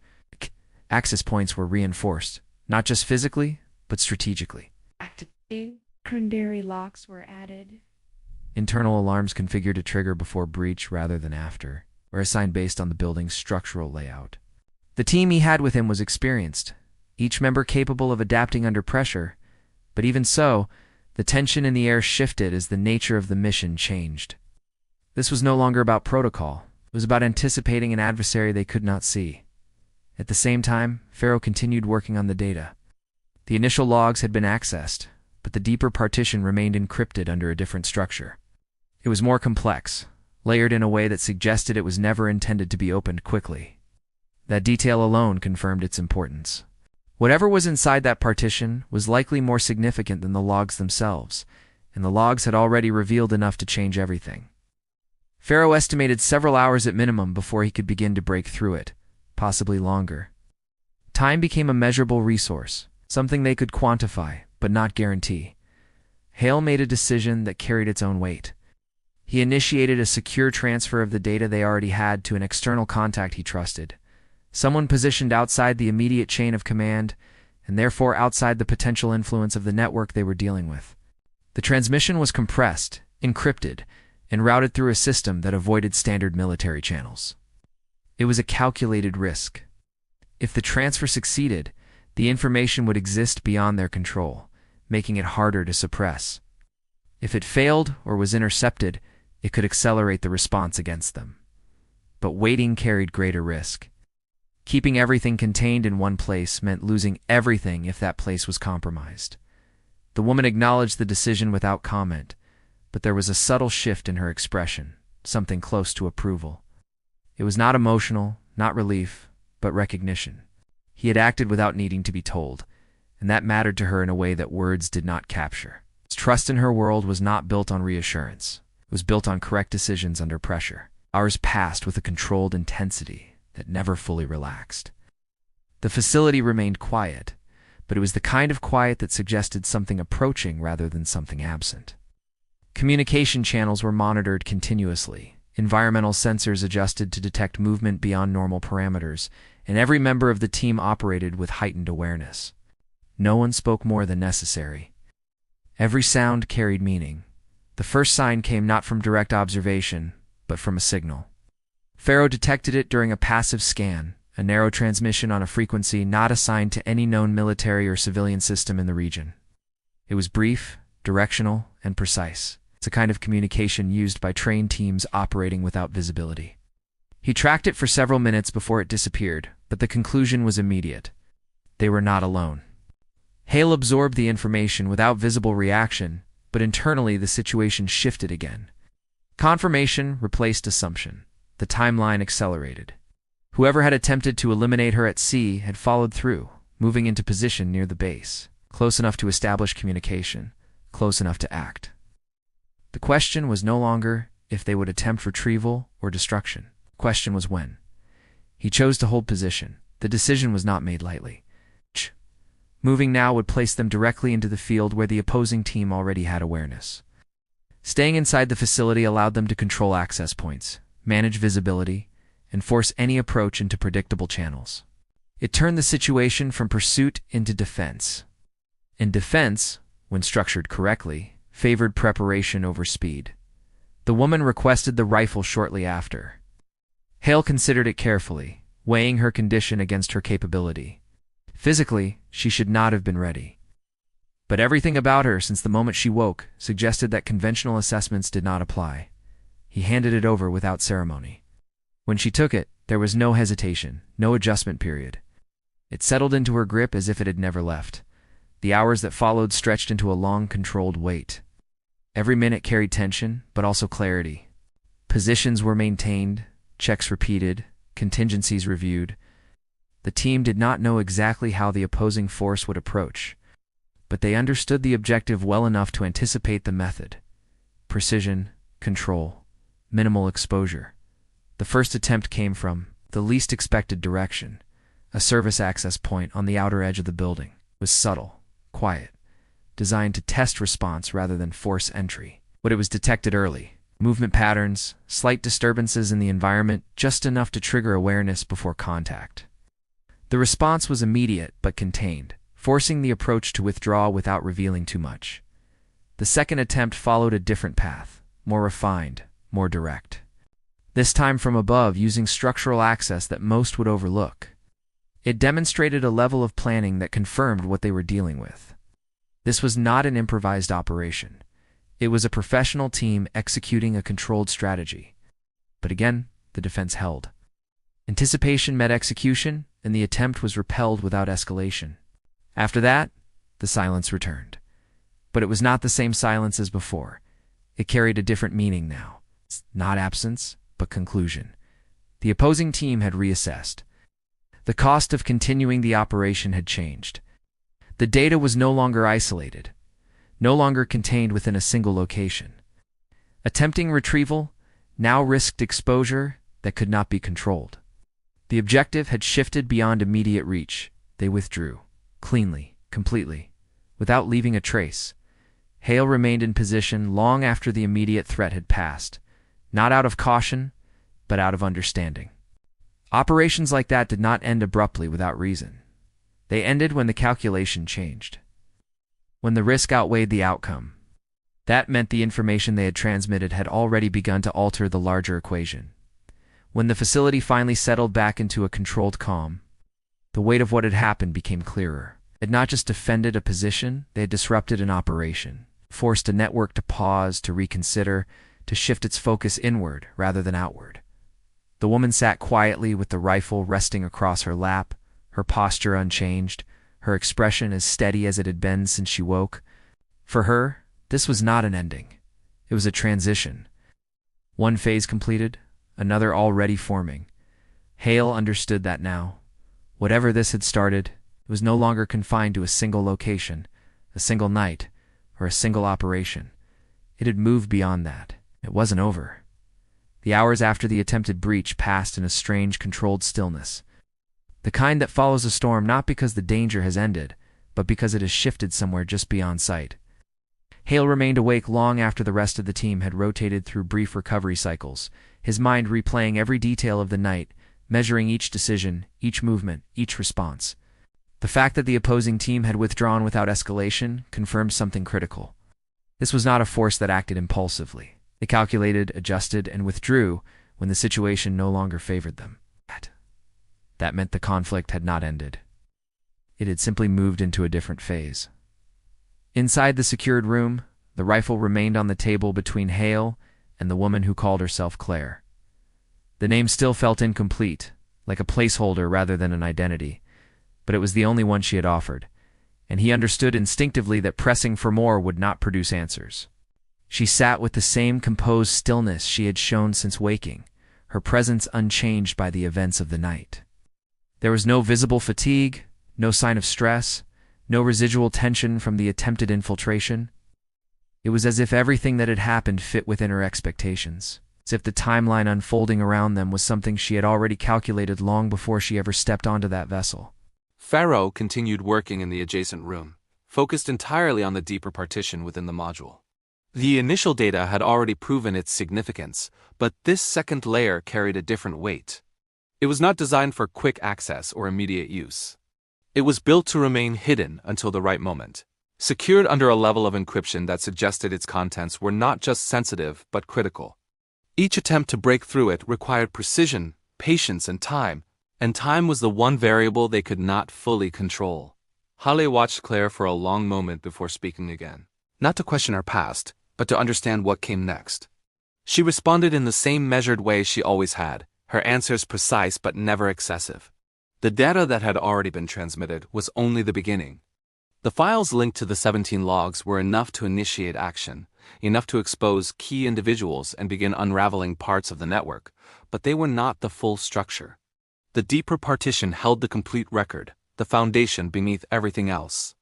Access points were reinforced, not just physically, but strategically. Secondary locks were added. Internal alarms configured to trigger before breach rather than after, or assigned based on the building's structural layout. The team he had with him was experienced, each member capable of adapting under pressure, but even so, the tension in the air shifted as the nature of the mission changed. This was no longer about protocol. It was about anticipating an adversary they could not see. At the same time, Pharaoh continued working on the data. The initial logs had been accessed, but the deeper partition remained encrypted under a different structure. It was more complex, layered in a way that suggested it was never intended to be opened quickly. That detail alone confirmed its importance. Whatever was inside that partition was likely more significant than the logs themselves, and the logs had already revealed enough to change everything. Pharaoh estimated several hours at minimum before he could begin to break through it, possibly longer. Time became a measurable resource, something they could quantify, but not guarantee. Hale made a decision that carried its own weight. He initiated a secure transfer of the data they already had to an external contact he trusted, someone positioned outside the immediate chain of command, and therefore outside the potential influence of the network they were dealing with. The transmission was compressed, encrypted, and routed through a system that avoided standard military channels. It was a calculated risk. If the transfer succeeded, the information would exist beyond their control, making it harder to suppress. If it failed or was intercepted, it could accelerate the response against them. But waiting carried greater risk. Keeping everything contained in one place meant losing everything if that place was compromised. The woman acknowledged the decision without comment, but there was a subtle shift in her expression, something close to approval. It was not emotional, not relief, but recognition. He had acted without needing to be told, and that mattered to her in a way that words did not capture. His trust in her world was not built on reassurance. It was built on correct decisions under pressure. Hours passed with a controlled intensity that never fully relaxed. The facility remained quiet, but it was the kind of quiet that suggested something approaching rather than something absent. Communication channels were monitored continuously, environmental sensors adjusted to detect movement beyond normal parameters, and every member of the team operated with heightened awareness. No one spoke more than necessary. Every sound carried meaning. The first sign came not from direct observation, but from a signal. Pharaoh detected it during a passive scan, a narrow transmission on a frequency not assigned to any known military or civilian system in the region. It was brief, directional, and precise. It's a kind of communication used by trained teams operating without visibility. He tracked it for several minutes before it disappeared, but the conclusion was immediate. They were not alone. Hale absorbed the information without visible reaction, but internally the situation shifted again. Confirmation replaced assumption. The timeline accelerated. Whoever had attempted to eliminate her at sea had followed through, moving into position near the base, close enough to establish communication, close enough to act. The question was no longer if they would attempt retrieval or destruction. The question was when. He chose to hold position. The decision was not made lightly. Moving now would place them directly into the field where the opposing team already had awareness. Staying inside the facility allowed them to control access points, manage visibility, and force any approach into predictable channels. It turned the situation from pursuit into defense. And defense, when structured correctly, favored preparation over speed. The woman requested the rifle shortly after. Hale considered it carefully, weighing her condition against her capability. Physically, she should not have been ready. But everything about her since the moment she woke suggested that conventional assessments did not apply. He handed it over without ceremony. When she took it, there was no hesitation, no adjustment period. It settled into her grip as if it had never left. The hours that followed stretched into a long, controlled wait. Every minute carried tension, but also clarity. Positions were maintained, checks repeated, contingencies reviewed. The team did not know exactly how the opposing force would approach, but they understood the objective well enough to anticipate the method. Precision, control, minimal exposure. The first attempt came from the least expected direction, a service access point on the outer edge of the building. It was subtle, quiet, designed to test response rather than force entry. But it was detected early. Movement patterns, slight disturbances in the environment, just enough to trigger awareness before contact. The response was immediate but contained, forcing the approach to withdraw without revealing too much. The second attempt followed a different path, more refined, more direct. This time from above, using structural access that most would overlook. It demonstrated a level of planning that confirmed what they were dealing with. This was not an improvised operation. It was a professional team executing a controlled strategy. But again, the defense held. Anticipation met execution, and the attempt was repelled without escalation. After that, the silence returned. But it was not the same silence as before. It carried a different meaning now. It's not absence, but conclusion. The opposing team had reassessed. The cost of continuing the operation had changed. The data was no longer isolated, no longer contained within a single location. Attempting retrieval now risked exposure that could not be controlled. The objective had shifted beyond immediate reach. They withdrew, cleanly, completely, without leaving a trace. Hale remained in position long after the immediate threat had passed, not out of caution, but out of understanding. Operations like that did not end abruptly without reason. They ended when the calculation changed. When the risk outweighed the outcome. That meant the information they had transmitted had already begun to alter the larger equation. When the facility finally settled back into a controlled calm, the weight of what had happened became clearer. It had not just defended a position, they had disrupted an operation, forced a network to pause, to reconsider, to shift its focus inward rather than outward. The woman sat quietly with the rifle resting across her lap, her posture unchanged, her expression as steady as it had been since she woke. For her, this was not an ending. It was a transition. One phase completed, another already forming. Hale understood that now. Whatever this had started, it was no longer confined to a single location, a single night, or a single operation. It had moved beyond that. It wasn't over. The hours after the attempted breach passed in a strange, controlled stillness. The kind that follows a storm not because the danger has ended, but because it has shifted somewhere just beyond sight. Hale remained awake long after the rest of the team had rotated through brief recovery cycles, his mind replaying every detail of the night, measuring each decision, each movement, each response. The fact that the opposing team had withdrawn without escalation confirmed something critical. This was not a force that acted impulsively. They calculated, adjusted, and withdrew when the situation no longer favored them. That meant the conflict had not ended. It had simply moved into a different phase. Inside the secured room, the rifle remained on the table between Hale and the woman who called herself Claire. The name still felt incomplete, like a placeholder rather than an identity, but it was the only one she had offered, and he understood instinctively that pressing for more would not produce answers. She sat with the same composed stillness she had shown since waking, her presence unchanged by the events of the night. There was no visible fatigue, no sign of stress, no residual tension from the attempted infiltration. It was as if everything that had happened fit within her expectations, as if the timeline unfolding around them was something she had already calculated long before she ever stepped onto that vessel. Pharaoh continued working in the adjacent room, focused entirely on the deeper partition within the module. The initial data had already proven its significance, but this second layer carried a different weight. It was not designed for quick access or immediate use. It was built to remain hidden until the right moment, secured under a level of encryption that suggested its contents were not just sensitive but critical. Each attempt to break through it required precision, patience, and time was the one variable they could not fully control. Hale watched Claire for a long moment before speaking again, not to question her past, but to understand what came next. She responded in the same measured way she always had, her answers precise but never excessive. The data that had already been transmitted was only the beginning. The files linked to the 17 logs were enough to initiate action, enough to expose key individuals and begin unraveling parts of the network, but they were not the full structure. The deeper partition held the complete record, the foundation beneath everything else.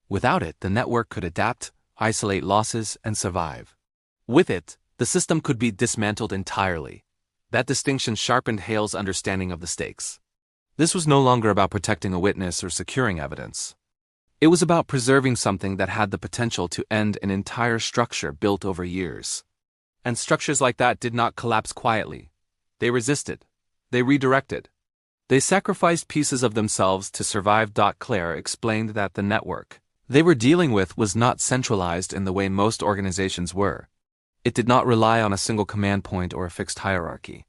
Without it, the network could adapt, isolate losses, and survive. With it, the system could be dismantled entirely. That distinction sharpened Hale's understanding of the stakes. This was no longer about protecting a witness or securing evidence. It was about preserving something that had the potential to end an entire structure built over years. And structures like that did not collapse quietly. They resisted. They redirected. They sacrificed pieces of themselves to survive. Claire explained that the network they were dealing with was not centralized in the way most organizations were. It did not rely on a single command point or a fixed hierarchy.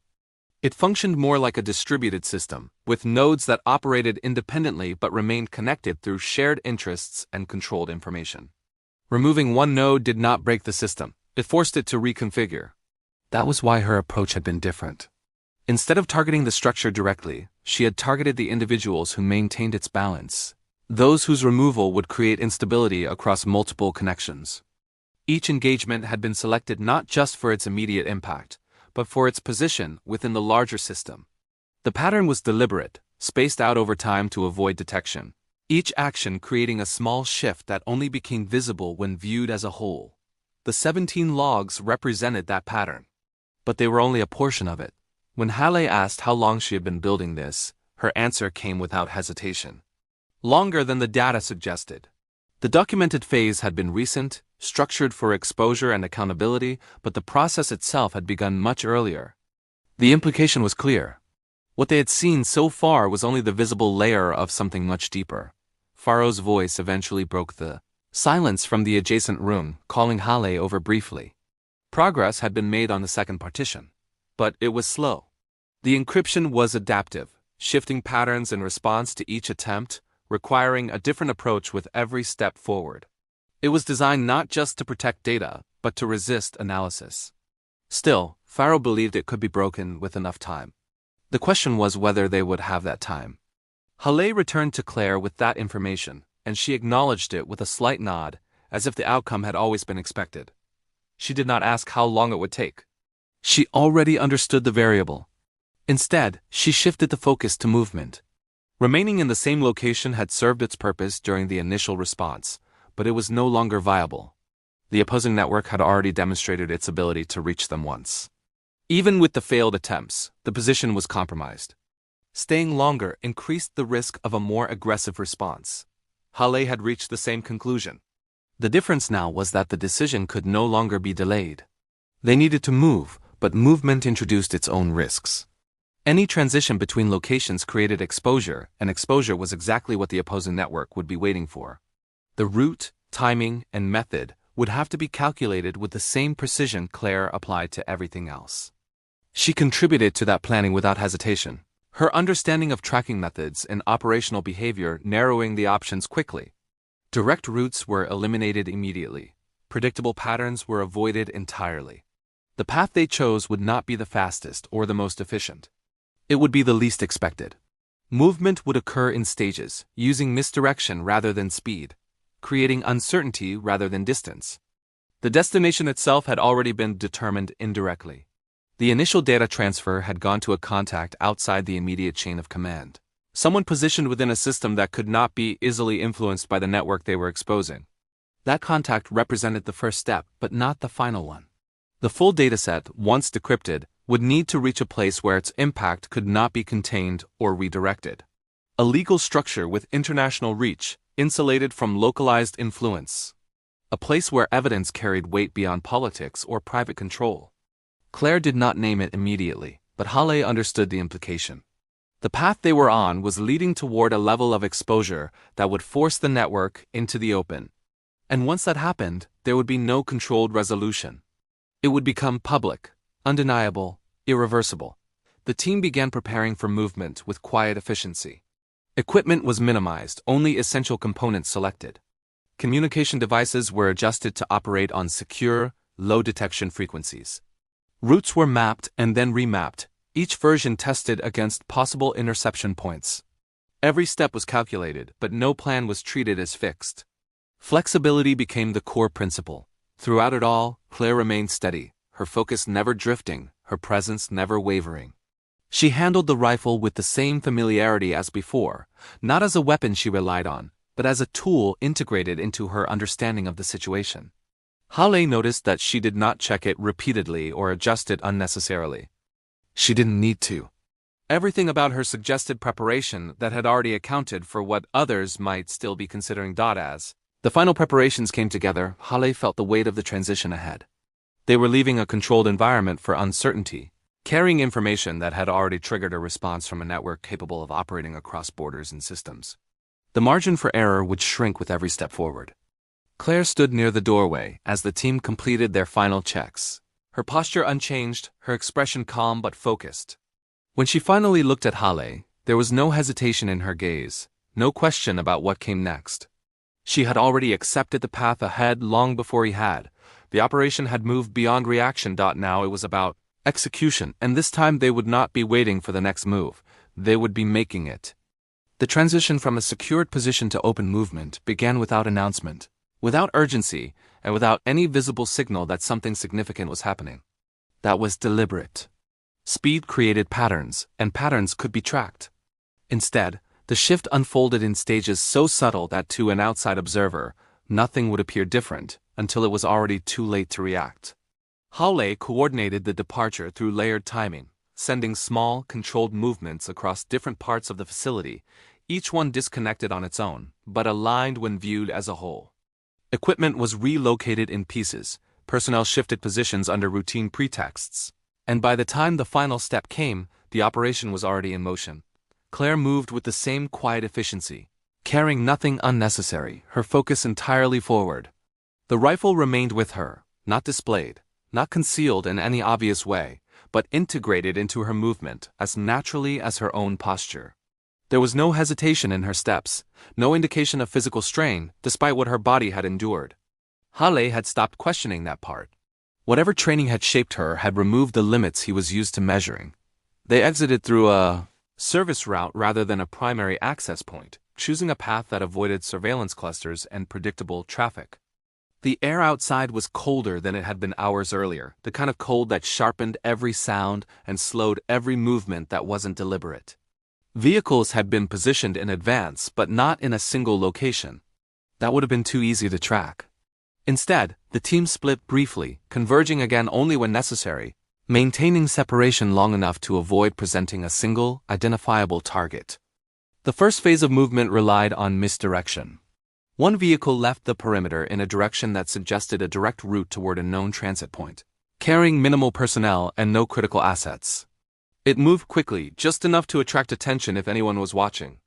It functioned more like a distributed system, with nodes that operated independently but remained connected through shared interests and controlled information. Removing one node did not break the system, it forced it to reconfigure. That was why her approach had been different. Instead of targeting the structure directly, she had targeted the individuals who maintained its balance, those whose removal would create instability across multiple connections. Each engagement had been selected not just for its immediate impact, but for its position within the larger system. The pattern was deliberate, spaced out over time to avoid detection, each action creating a small shift that only became visible when viewed as a whole. The 17 logs represented that pattern. But they were only a portion of it. When Hale asked how long she had been building this, her answer came without hesitation. Longer than the data suggested. The documented phase had been recent, structured for exposure and accountability, but the process itself had begun much earlier. The implication was clear. What they had seen so far was only the visible layer of something much deeper. Pharaoh's voice eventually broke the silence from the adjacent room, calling Hale over briefly. Progress had been made on the second partition, but it was slow. The encryption was adaptive, shifting patterns in response to each attempt, requiring a different approach with every step forward. It was designed not just to protect data, but to resist analysis. Still, Pharaoh believed it could be broken with enough time. The question was whether they would have that time. Halle returned to Claire with that information, and she acknowledged it with a slight nod, as if the outcome had always been expected. She did not ask how long it would take. She already understood the variable. Instead, she shifted the focus to movement. Remaining in the same location had served its purpose during the initial response, but it was no longer viable. The opposing network had already demonstrated its ability to reach them once. Even with the failed attempts, the position was compromised. Staying longer increased the risk of a more aggressive response. Halle had reached the same conclusion. The difference now was that the decision could no longer be delayed. They needed to move, but movement introduced its own risks. Any transition between locations created exposure, and exposure was exactly what the opposing network would be waiting for. The route, timing, and method would have to be calculated with the same precision Claire applied to everything else. She contributed to that planning without hesitation, her understanding of tracking methods and operational behavior narrowing the options quickly. Direct routes were eliminated immediately. Predictable patterns were avoided entirely. The path they chose would not be the fastest or the most efficient. It would be the least expected. Movement would occur in stages, using misdirection rather than speed, creating uncertainty rather than distance. The destination itself had already been determined indirectly. The initial data transfer had gone to a contact outside the immediate chain of command. Someone positioned within a system that could not be easily influenced by the network they were exposing. That contact represented the first step, but not the final one. The full dataset, once decrypted, would need to reach a place where its impact could not be contained or redirected. A legal structure with international reach, insulated from localized influence. A place where evidence carried weight beyond politics or private control. Claire did not name it immediately, but Halle understood the implication. The path they were on was leading toward a level of exposure that would force the network into the open. And once that happened, there would be no controlled resolution. It would become public, undeniable, irreversible. The team began preparing for movement with quiet efficiency. Equipment was minimized, only essential components selected. Communication devices were adjusted to operate on secure, low-detection frequencies. Routes were mapped and then remapped, each version tested against possible interception points. Every step was calculated, but no plan was treated as fixed. Flexibility became the core principle. Throughout it all, Claire remained steady, her focus never drifting, her presence never wavering. She handled the rifle with the same familiarity as before, not as a weapon she relied on, but as a tool integrated into her understanding of the situation. Halle noticed that she did not check it repeatedly or adjust it unnecessarily. She didn't need to. Everything about her suggested preparation that had already accounted for what others might still be considering as. The final preparations came together. Halle felt the weight of the transition ahead. They were leaving a controlled environment for uncertainty, carrying information that had already triggered a response from a network capable of operating across borders and systems. The margin for error would shrink with every step forward. Claire stood near the doorway as the team completed their final checks, her posture unchanged, her expression calm but focused. When she finally looked at Halle, there was no hesitation in her gaze, no question about what came next. She had already accepted the path ahead long before he had. The operation had moved beyond reaction. Now it was about execution, and this time they would not be waiting for the next move. They would be making it. The transition from a secured position to open movement began without announcement, without urgency, and without any visible signal that something significant was happening. That was deliberate. Speed created patterns, and patterns could be tracked. Instead, the shift unfolded in stages so subtle that to an outside observer, nothing would appear different until it was already too late to react. Halle coordinated the departure through layered timing, sending small, controlled movements across different parts of the facility, each one disconnected on its own, but aligned when viewed as a whole. Equipment was relocated in pieces, personnel shifted positions under routine pretexts, and by the time the final step came, the operation was already in motion. Claire moved with the same quiet efficiency, carrying nothing unnecessary, her focus entirely forward. The rifle remained with her, not displayed, not concealed in any obvious way, but integrated into her movement as naturally as her own posture. There was no hesitation in her steps, no indication of physical strain, despite what her body had endured. Halle had stopped questioning that part. Whatever training had shaped her had removed the limits he was used to measuring. They exited through a service route rather than a primary access point, choosing a path that avoided surveillance clusters and predictable traffic. The air outside was colder than it had been hours earlier, the kind of cold that sharpened every sound and slowed every movement that wasn't deliberate. Vehicles had been positioned in advance, but not in a single location. That would have been too easy to track. Instead, the team split briefly, converging again only when necessary, maintaining separation long enough to avoid presenting a single, identifiable target. The first phase of movement relied on misdirection. One vehicle left the perimeter in a direction that suggested a direct route toward a known transit point, carrying minimal personnel and no critical assets. It moved quickly, just enough to attract attention if anyone was watching.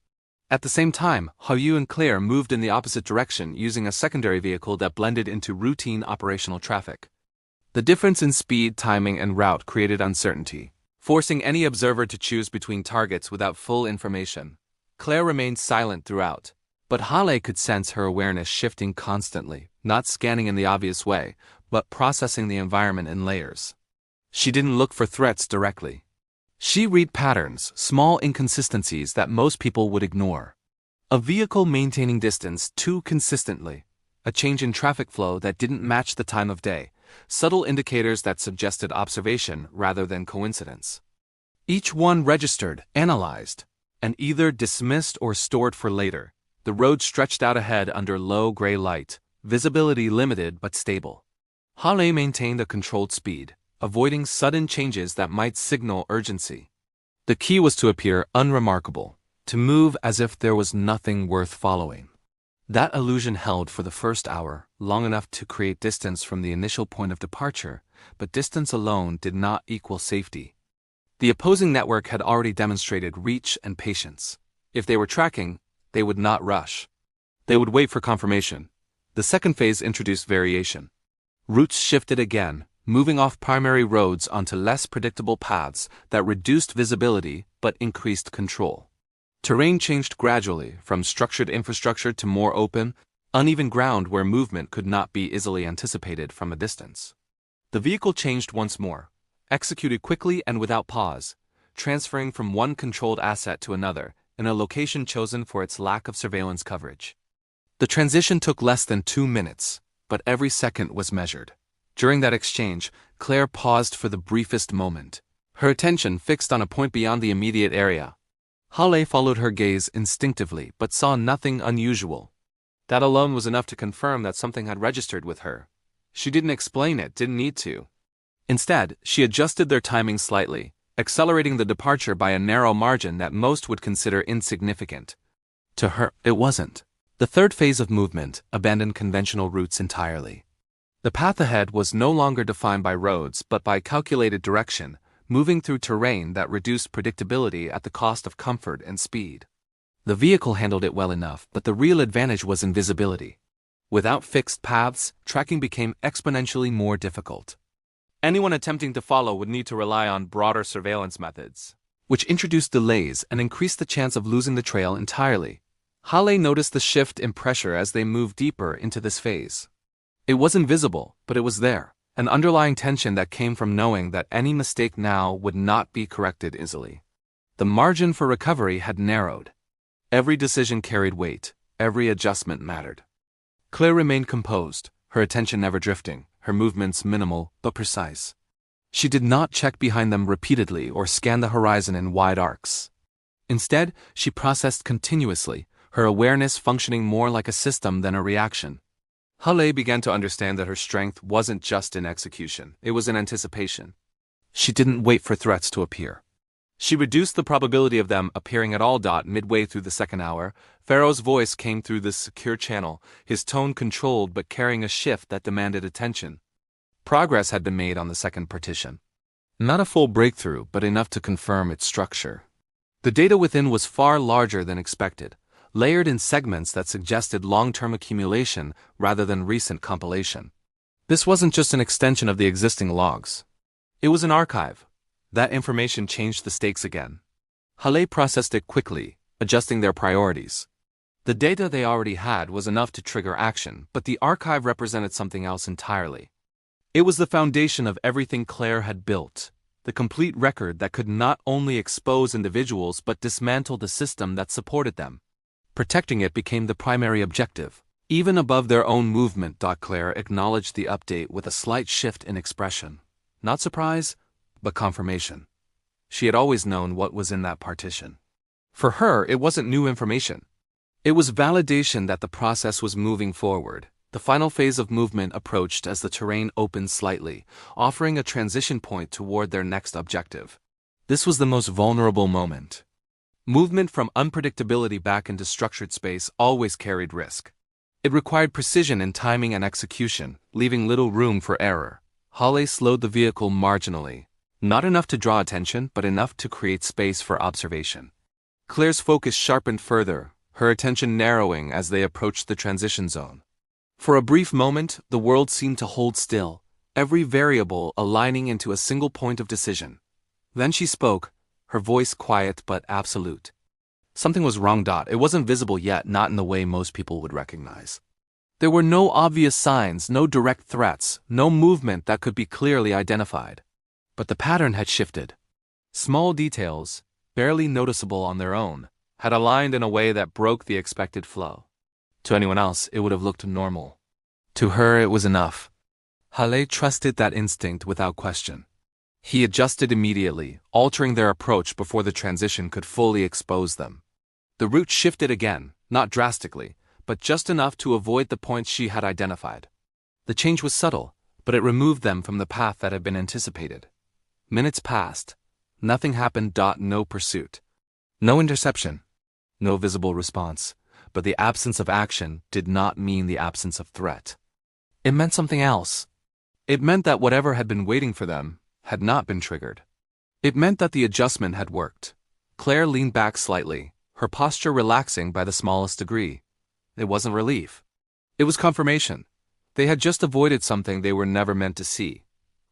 At the same time, Hao and Claire moved in the opposite direction using a secondary vehicle that blended into routine operational traffic. The difference in speed, timing, and route created uncertainty, forcing any observer to choose between targets without full information. Claire remained silent throughout, but Hale could sense her awareness shifting constantly, not scanning in the obvious way, but processing the environment in layers. She didn't look for threats directly. She read patterns, small inconsistencies that most people would ignore. A vehicle maintaining distance too consistently, a change in traffic flow that didn't match the time of day, subtle indicators that suggested observation rather than coincidence. Each one registered, analyzed, and either dismissed or stored for later. The road stretched out ahead under low gray light, visibility limited but stable. Hale maintained a controlled speed, avoiding sudden changes that might signal urgency. The key was to appear unremarkable, to move as if there was nothing worth following. That illusion held for the first hour, long enough to create distance from the initial point of departure, but distance alone did not equal safety. The opposing network had already demonstrated reach and patience. If they were tracking, they would not rush. They would wait for confirmation. The second phase introduced variation. Routes shifted again, moving off primary roads onto less predictable paths that reduced visibility but increased control. Terrain changed gradually, from structured infrastructure to more open, uneven ground where movement could not be easily anticipated from a distance. The vehicle changed once more, executed quickly and without pause, transferring from one controlled asset to another in a location chosen for its lack of surveillance coverage. The transition took less than 2 minutes, but every second was measured. During that exchange, Claire paused for the briefest moment, her attention fixed on a point beyond the immediate area. Hale followed her gaze instinctively but saw nothing unusual. That alone was enough to confirm that something had registered with her. She didn't explain it, didn't need to. Instead, she adjusted their timing slightly, accelerating the departure by a narrow margin that most would consider insignificant. To her, it wasn't. The third phase of movement abandoned conventional routes entirely. The path ahead was no longer defined by roads but by calculated direction, moving through terrain that reduced predictability at the cost of comfort and speed. The vehicle handled it well enough, but the real advantage was in visibility. Without fixed paths, tracking became exponentially more difficult. Anyone attempting to follow would need to rely on broader surveillance methods, which introduced delays and increased the chance of losing the trail entirely. Hale noticed the shift in pressure as they moved deeper into this phase. It wasn't visible, but it was there, an underlying tension that came from knowing that any mistake now would not be corrected easily. The margin for recovery had narrowed. Every decision carried weight, every adjustment mattered. Claire remained composed, her attention never drifting, her movements minimal but precise. She did not check behind them repeatedly or scan the horizon in wide arcs. Instead, she processed continuously, her awareness functioning more like a system than a reaction. Hale began to understand that her strength wasn't just in execution, it was in anticipation. She didn't wait for threats to appear. She reduced the probability of them appearing at all. Midway through the second hour, Pharaoh's voice came through the secure channel, his tone controlled but carrying a shift that demanded attention. Progress had been made on the second partition. Not a full breakthrough, but enough to confirm its structure. The data within was far larger than expected, layered in segments that suggested long-term accumulation rather than recent compilation. This wasn't just an extension of the existing logs. It was an archive. That information changed the stakes again. Hale processed it quickly, adjusting their priorities. The data they already had was enough to trigger action, but the archive represented something else entirely. It was the foundation of everything Claire had built, the complete record that could not only expose individuals but dismantle the system that supported them. Protecting it became the primary objective. Even above their own movement, Claire acknowledged the update with a slight shift in expression. Not surprise, but confirmation. She had always known what was in that partition. For her, it wasn't new information. It was validation that the process was moving forward. The final phase of movement approached as the terrain opened slightly, offering a transition point toward their next objective. This was the most vulnerable moment. Movement from unpredictability back into structured space always carried risk. It required precision in timing and execution, leaving little room for error. Halle slowed the vehicle marginally, not enough to draw attention, but enough to create space for observation. Claire's focus sharpened further, her attention narrowing as they approached the transition zone. For a brief moment, the world seemed to hold still, every variable aligning into a single point of decision. Then she spoke, her voice quiet but absolute. Something was wrong. It wasn't visible yet, not in the way most people would recognize. There were no obvious signs, no direct threats, no movement that could be clearly identified. But the pattern had shifted. Small details, barely noticeable on their own, had aligned in a way that broke the expected flow. To anyone else, it would have looked normal. To her, it was enough. Halle trusted that instinct without question. He adjusted immediately, altering their approach before the transition could fully expose them. The route shifted again, not drastically, but just enough to avoid the points she had identified. The change was subtle, but it removed them from the path that had been anticipated. Minutes passed. Nothing happened. No pursuit. No interception. No visible response. But the absence of action did not mean the absence of threat. It meant something else. It meant that whatever had been waiting for them had not been triggered. It meant that the adjustment had worked. Claire leaned back slightly, her posture relaxing by the smallest degree. It wasn't relief. It was confirmation. They had just avoided something they were never meant to see.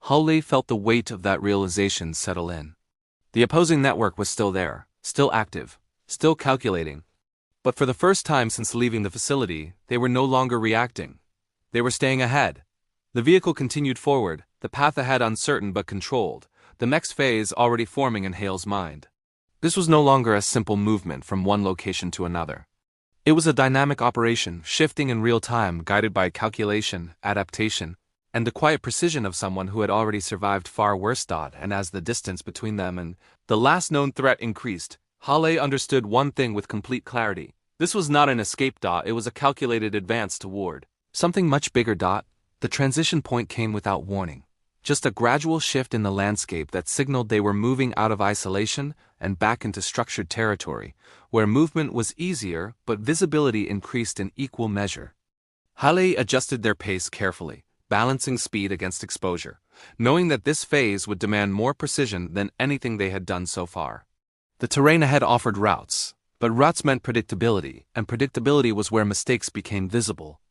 Halle felt the weight of that realization settle in. The opposing network was still there, still active, still calculating. But for the first time since leaving the facility, they were no longer reacting. They were staying ahead. The vehicle continued forward, the path ahead uncertain but controlled, the next phase already forming in Hale's mind. This was no longer a simple movement from one location to another. It was a dynamic operation, shifting in real time, guided by calculation, adaptation, and the quiet precision of someone who had already survived far worse. And as the distance between them and the last known threat increased, Halle understood one thing with complete clarity. This was not an escape. It was a calculated advance toward something much bigger. The transition point came without warning. Just a gradual shift in the landscape that signaled they were moving out of isolation and back into structured territory, where movement was easier but visibility increased in equal measure. Halle adjusted their pace carefully, balancing speed against exposure, knowing that this phase would demand more precision than anything they had done so far. The terrain ahead offered routes, but routes meant predictability, and predictability was where mistakes became visible.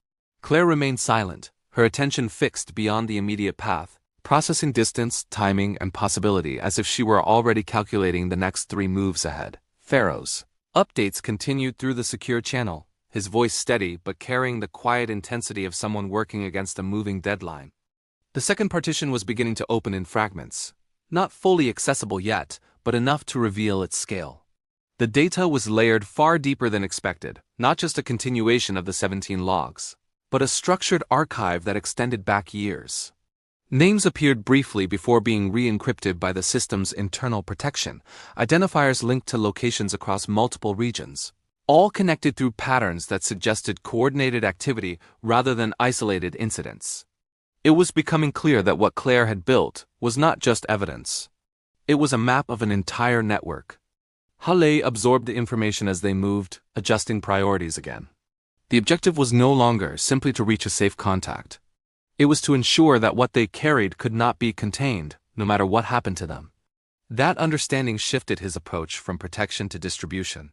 Claire remained silent, her attention fixed beyond the immediate path, processing distance, timing, and possibility as if she were already calculating the next 3 moves ahead. Pharaoh's updates continued through the secure channel, his voice steady but carrying the quiet intensity of someone working against a moving deadline. The second partition was beginning to open in fragments, not fully accessible yet, but enough to reveal its scale. The data was layered far deeper than expected, not just a continuation of the 17 logs, but a structured archive that extended back years. Names appeared briefly before being re-encrypted by the system's internal protection, identifiers linked to locations across multiple regions, all connected through patterns that suggested coordinated activity rather than isolated incidents. It was becoming clear that what Claire had built was not just evidence. It was a map of an entire network. Halle absorbed the information as they moved, adjusting priorities again. The objective was no longer simply to reach a safe contact. It was to ensure that what they carried could not be contained, no matter what happened to them. That understanding shifted his approach from protection to distribution.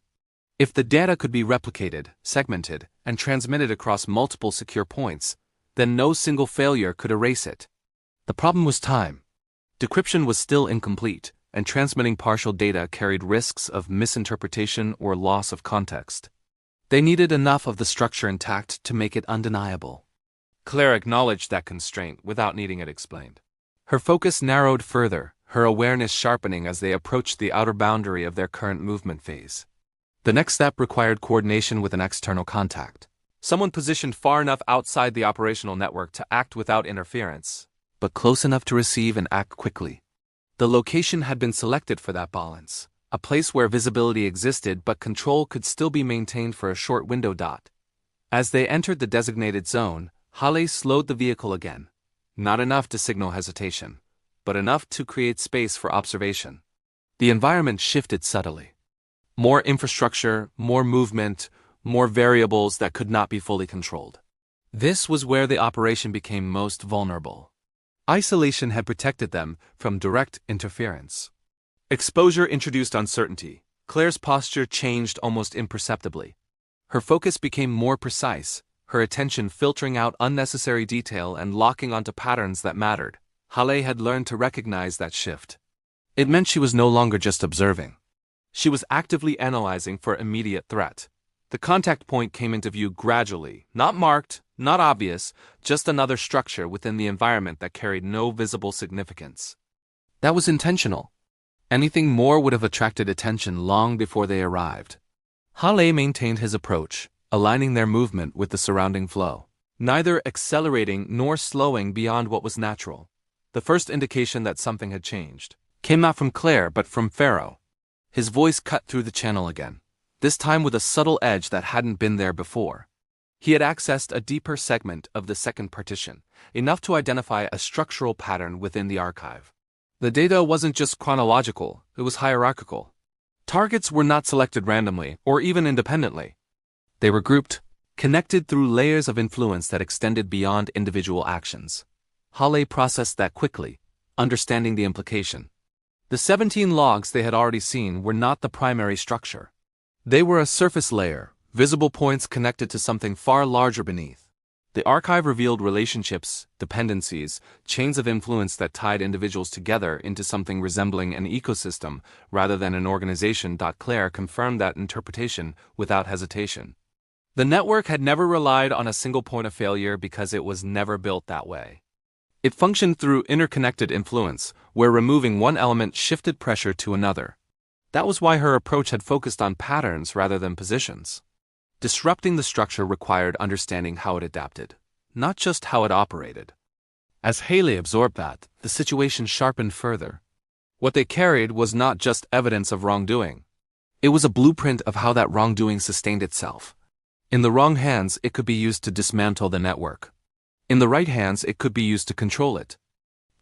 If the data could be replicated, segmented, and transmitted across multiple secure points, then no single failure could erase it. The problem was time. Decryption was still incomplete, and transmitting partial data carried risks of misinterpretation or loss of context. They needed enough of the structure intact to make it undeniable. Claire acknowledged that constraint without needing it explained. Her focus narrowed further, her awareness sharpening as they approached the outer boundary of their current movement phase. The next step required coordination with an external contact. Someone positioned far enough outside the operational network to act without interference, but close enough to receive and act quickly. The location had been selected for that balance, a place where visibility existed but control could still be maintained for a short window. As they entered the designated zone, Hale slowed the vehicle again. Not enough to signal hesitation, but enough to create space for observation. The environment shifted subtly. More infrastructure, more movement, more variables that could not be fully controlled. This was where the operation became most vulnerable. Isolation had protected them from direct interference. Exposure introduced uncertainty. Claire's posture changed almost imperceptibly. Her focus became more precise, her attention filtering out unnecessary detail and locking onto patterns that mattered. Hale had learned to recognize that shift. It meant she was no longer just observing. She was actively analyzing for immediate threat. The contact point came into view gradually, not marked, not obvious, just another structure within the environment that carried no visible significance. That was intentional. Anything more would have attracted attention long before they arrived. Hale maintained his approach, aligning their movement with the surrounding flow, neither accelerating nor slowing beyond what was natural. The first indication that something had changed came not from Claire but from Pharaoh. His voice cut through the channel again, this time with a subtle edge that hadn't been there before. He had accessed a deeper segment of the second partition, enough to identify a structural pattern within the archive. The data wasn't just chronological, it was hierarchical. Targets were not selected randomly or even independently. They were grouped, connected through layers of influence that extended beyond individual actions. Hale processed that quickly, understanding the implication. The 17 logs they had already seen were not the primary structure. They were a surface layer, visible points connected to something far larger beneath. The archive revealed relationships, dependencies, chains of influence that tied individuals together into something resembling an ecosystem rather than an organization. Claire confirmed that interpretation without hesitation. The network had never relied on a single point of failure because it was never built that way. It functioned through interconnected influence, where removing one element shifted pressure to another. That was why her approach had focused on patterns rather than positions. Disrupting the structure required understanding how it adapted, not just how it operated. As Hale absorbed that, the situation sharpened further. What they carried was not just evidence of wrongdoing. It was a blueprint of how that wrongdoing sustained itself. In the wrong hands, it could be used to dismantle the network. In the right hands, it could be used to control it.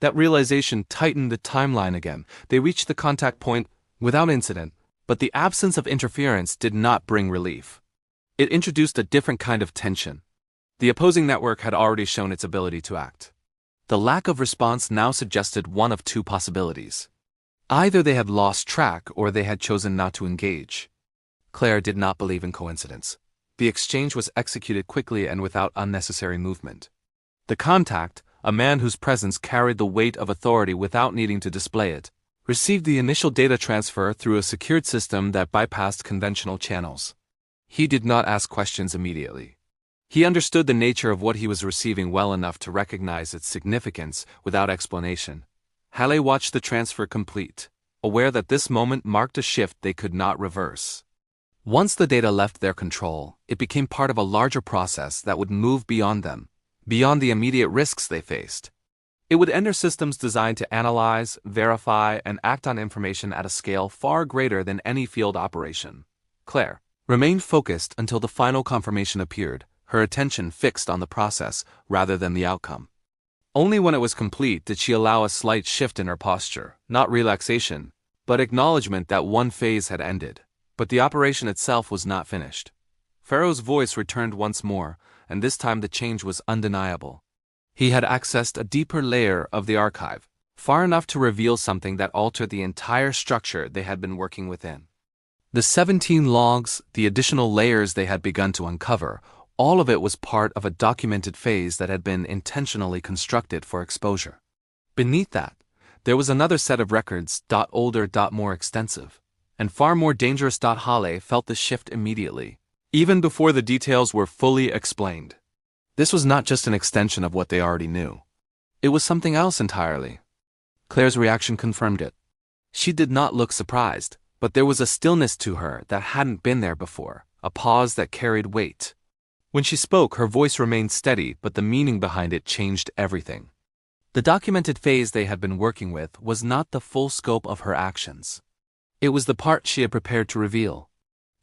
That realization tightened the timeline again. They reached the contact point without incident, but the absence of interference did not bring relief. It introduced a different kind of tension. The opposing network had already shown its ability to act. The lack of response now suggested one of two possibilities. Either they had lost track or they had chosen not to engage. Claire did not believe in coincidence. The exchange was executed quickly and without unnecessary movement. The contact, a man whose presence carried the weight of authority without needing to display it, received the initial data transfer through a secured system that bypassed conventional channels. He did not ask questions immediately. He understood the nature of what he was receiving well enough to recognize its significance without explanation. Hale watched the transfer complete, aware that this moment marked a shift they could not reverse. Once the data left their control, it became part of a larger process that would move beyond them, beyond the immediate risks they faced. It would enter systems designed to analyze, verify, and act on information at a scale far greater than any field operation. Claire remained focused until the final confirmation appeared, her attention fixed on the process rather than the outcome. Only when it was complete did she allow a slight shift in her posture, not relaxation, but acknowledgement that one phase had ended. But the operation itself was not finished. Pharaoh's voice returned once more, and this time the change was undeniable. He had accessed a deeper layer of the archive, far enough to reveal something that altered the entire structure they had been working within. The 17 logs, the additional layers they had begun to uncover, all of it was part of a documented phase that had been intentionally constructed for exposure. Beneath that, there was another set of records, older, more extensive, and far more dangerous. Hale felt the shift immediately, even before the details were fully explained. This was not just an extension of what they already knew. It was something else entirely. Claire's reaction confirmed it. She did not look surprised, but there was a stillness to her that hadn't been there before, a pause that carried weight. When she spoke, her voice remained steady, but the meaning behind it changed everything. The documented phase they had been working with was not the full scope of her actions. It was the part she had prepared to reveal.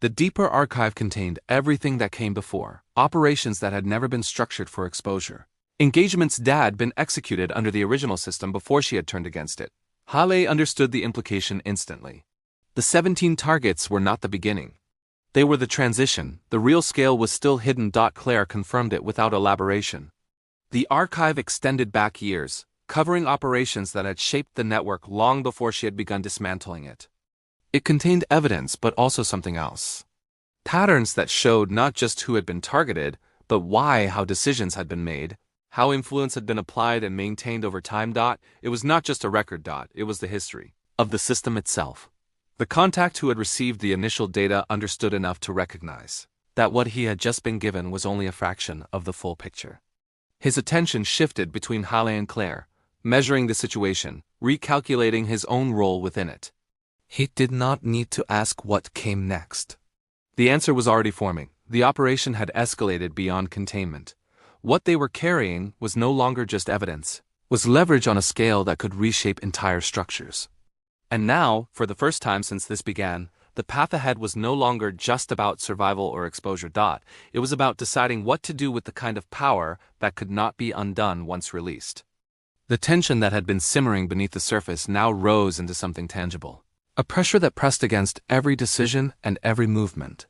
The deeper archive contained everything that came before, operations that had never been structured for exposure, engagements that had been executed under the original system before she had turned against it. Hale understood the implication instantly. The 17 targets were not the beginning. They were the transition. The real scale was still hidden. Claire confirmed it without elaboration. The archive extended back years, covering operations that had shaped the network long before she had begun dismantling it. It contained evidence, but also something else. Patterns that showed not just who had been targeted, but why, how decisions had been made, how influence had been applied and maintained over time. It was not just a record. It was the history of the system itself. The contact who had received the initial data understood enough to recognize that what he had just been given was only a fraction of the full picture. His attention shifted between Hale and Claire, measuring the situation, recalculating his own role within it. He did not need to ask what came next. The answer was already forming. The operation had escalated beyond containment. What they were carrying was no longer just evidence, was leverage on a scale that could reshape entire structures. And now, for the first time since this began, the path ahead was no longer just about survival or exposure. It was about deciding what to do with the kind of power that could not be undone once released. The tension that had been simmering beneath the surface now rose into something tangible. A pressure that pressed against every decision and every movement.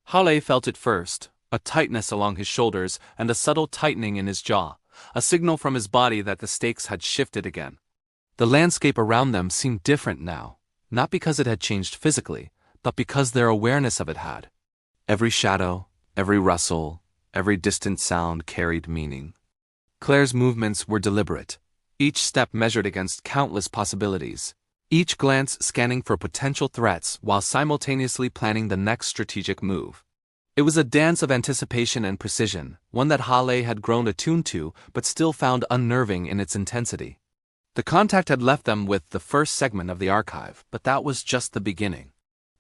Hale felt it first, a tightness along his shoulders and a subtle tightening in his jaw, a signal from his body that the stakes had shifted again. The landscape around them seemed different now, not because it had changed physically, but because their awareness of it had. Every shadow, every rustle, every distant sound carried meaning. Claire's movements were deliberate, each step measured against countless possibilities, each glance scanning for potential threats while simultaneously planning the next strategic move. It was a dance of anticipation and precision, one that Hale had grown attuned to but still found unnerving in its intensity. The contact had left them with the first segment of the archive, but that was just the beginning.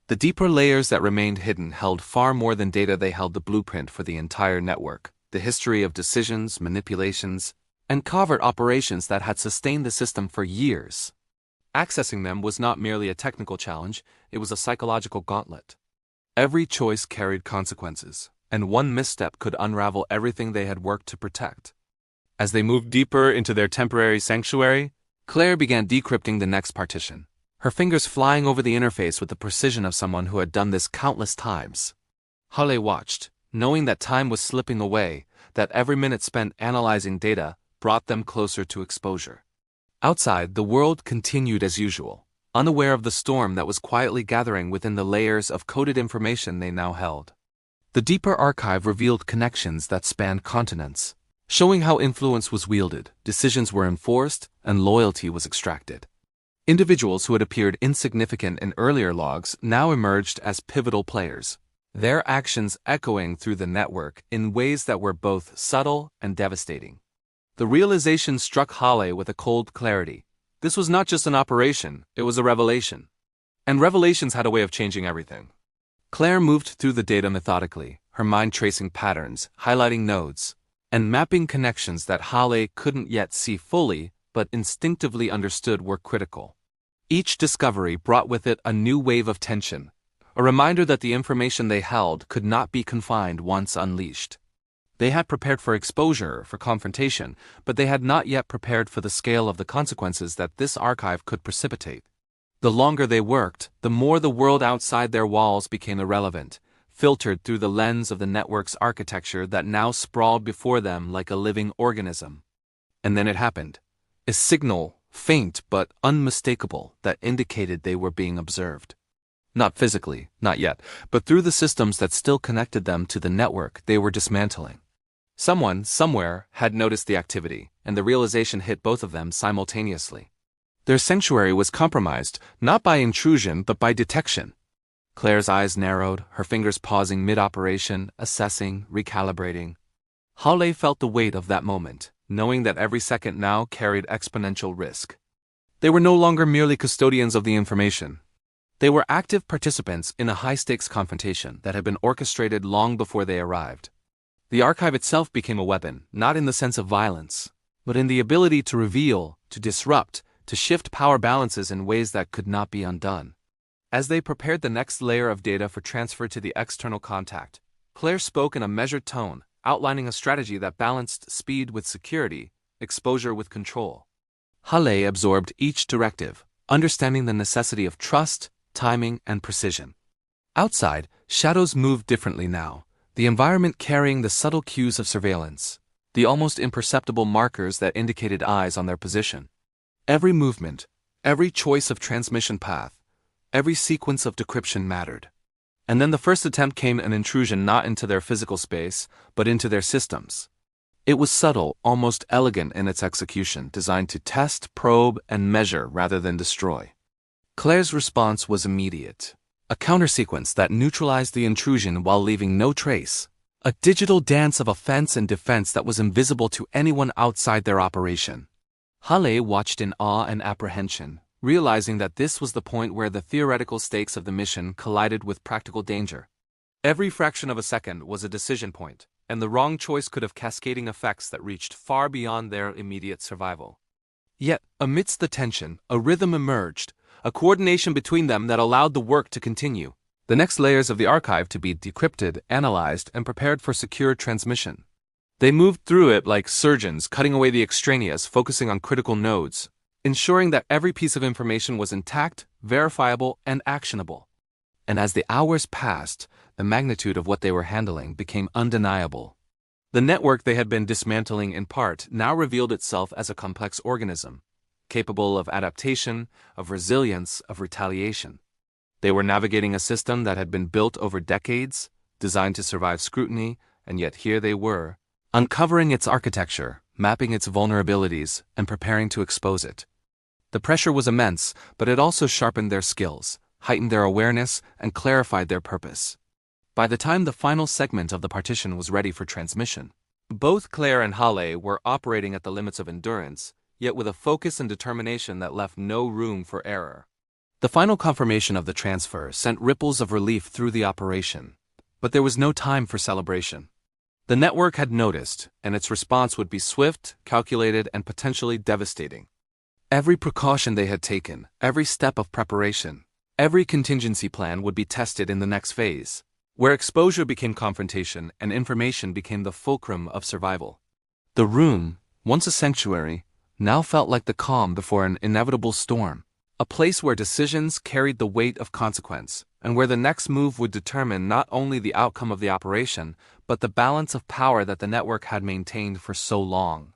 The deeper layers that remained hidden held far more than data. They held the blueprint for the entire network, the history of decisions, manipulations, and covert operations that had sustained the system for years. Accessing them was not merely a technical challenge, it was a psychological gauntlet. Every choice carried consequences, and one misstep could unravel everything they had worked to protect. As they moved deeper into their temporary sanctuary, Claire began decrypting the next partition, her fingers flying over the interface with the precision of someone who had done this countless times. Hale watched, knowing that time was slipping away, that every minute spent analyzing data brought them closer to exposure. Outside, the world continued as usual, unaware of the storm that was quietly gathering within the layers of coded information they now held. The deeper archive revealed connections that spanned continents, showing how influence was wielded, decisions were enforced, and loyalty was extracted. Individuals who had appeared insignificant in earlier logs now emerged as pivotal players, their actions echoing through the network in ways that were both subtle and devastating. The realization struck Hale with a cold clarity. This was not just an operation, it was a revelation. And revelations had a way of changing everything. Claire moved through the data methodically, her mind tracing patterns, highlighting nodes, and mapping connections that Hale couldn't yet see fully, but instinctively understood were critical. Each discovery brought with it a new wave of tension, a reminder that the information they held could not be confined once unleashed. They had prepared for exposure, for confrontation, but they had not yet prepared for the scale of the consequences that this archive could precipitate. The longer they worked, the more the world outside their walls became irrelevant, filtered through the lens of the network's architecture that now sprawled before them like a living organism. And then it happened. A signal, faint but unmistakable, that indicated they were being observed. Not physically, not yet, but through the systems that still connected them to the network they were dismantling. Someone, somewhere, had noticed the activity, and the realization hit both of them simultaneously. Their sanctuary was compromised, not by intrusion but by detection. Claire's eyes narrowed, her fingers pausing mid-operation, assessing, recalibrating. Hale felt the weight of that moment, knowing that every second now carried exponential risk. They were no longer merely custodians of the information. They were active participants in a high-stakes confrontation that had been orchestrated long before they arrived. The archive itself became a weapon, not in the sense of violence, but in the ability to reveal, to disrupt, to shift power balances in ways that could not be undone. As they prepared the next layer of data for transfer to the external contact, Claire spoke in a measured tone, outlining a strategy that balanced speed with security, exposure with control. Halle absorbed each directive, understanding the necessity of trust, timing, and precision. Outside, shadows moved differently now, the environment carrying the subtle cues of surveillance, the almost imperceptible markers that indicated eyes on their position. Every movement, every choice of transmission path, every sequence of decryption mattered. And then the first attempt came, an intrusion not into their physical space, but into their systems. It was subtle, almost elegant in its execution, designed to test, probe, and measure rather than destroy. Claire's response was immediate. A countersequence that neutralized the intrusion while leaving no trace. A digital dance of offense and defense that was invisible to anyone outside their operation. Halle watched in awe and apprehension, realizing that this was the point where the theoretical stakes of the mission collided with practical danger. Every fraction of a second was a decision point, and the wrong choice could have cascading effects that reached far beyond their immediate survival. Yet, amidst the tension, a rhythm emerged, a coordination between them that allowed the work to continue, the next layers of the archive to be decrypted, analyzed, and prepared for secure transmission. They moved through it like surgeons, cutting away the extraneous, focusing on critical nodes, ensuring that every piece of information was intact, verifiable, and actionable. And as the hours passed, the magnitude of what they were handling became undeniable. The network they had been dismantling in part now revealed itself as a complex organism, capable of adaptation, of resilience, of retaliation. They were navigating a system that had been built over decades, designed to survive scrutiny, and yet here they were, uncovering its architecture, mapping its vulnerabilities, and preparing to expose it. The pressure was immense, but it also sharpened their skills, heightened their awareness, and clarified their purpose. By the time the final segment of the partition was ready for transmission, both Claire and Halle were operating at the limits of endurance, yet with a focus and determination that left no room for error. The final confirmation of the transfer sent ripples of relief through the operation, but there was no time for celebration. The network had noticed, and its response would be swift, calculated, and potentially devastating. Every precaution they had taken, every step of preparation, every contingency plan would be tested in the next phase, where exposure became confrontation and information became the fulcrum of survival. The room, once a sanctuary, now felt like the calm before an inevitable storm, a place where decisions carried the weight of consequence, and where the next move would determine not only the outcome of the operation, but the balance of power that the network had maintained for so long.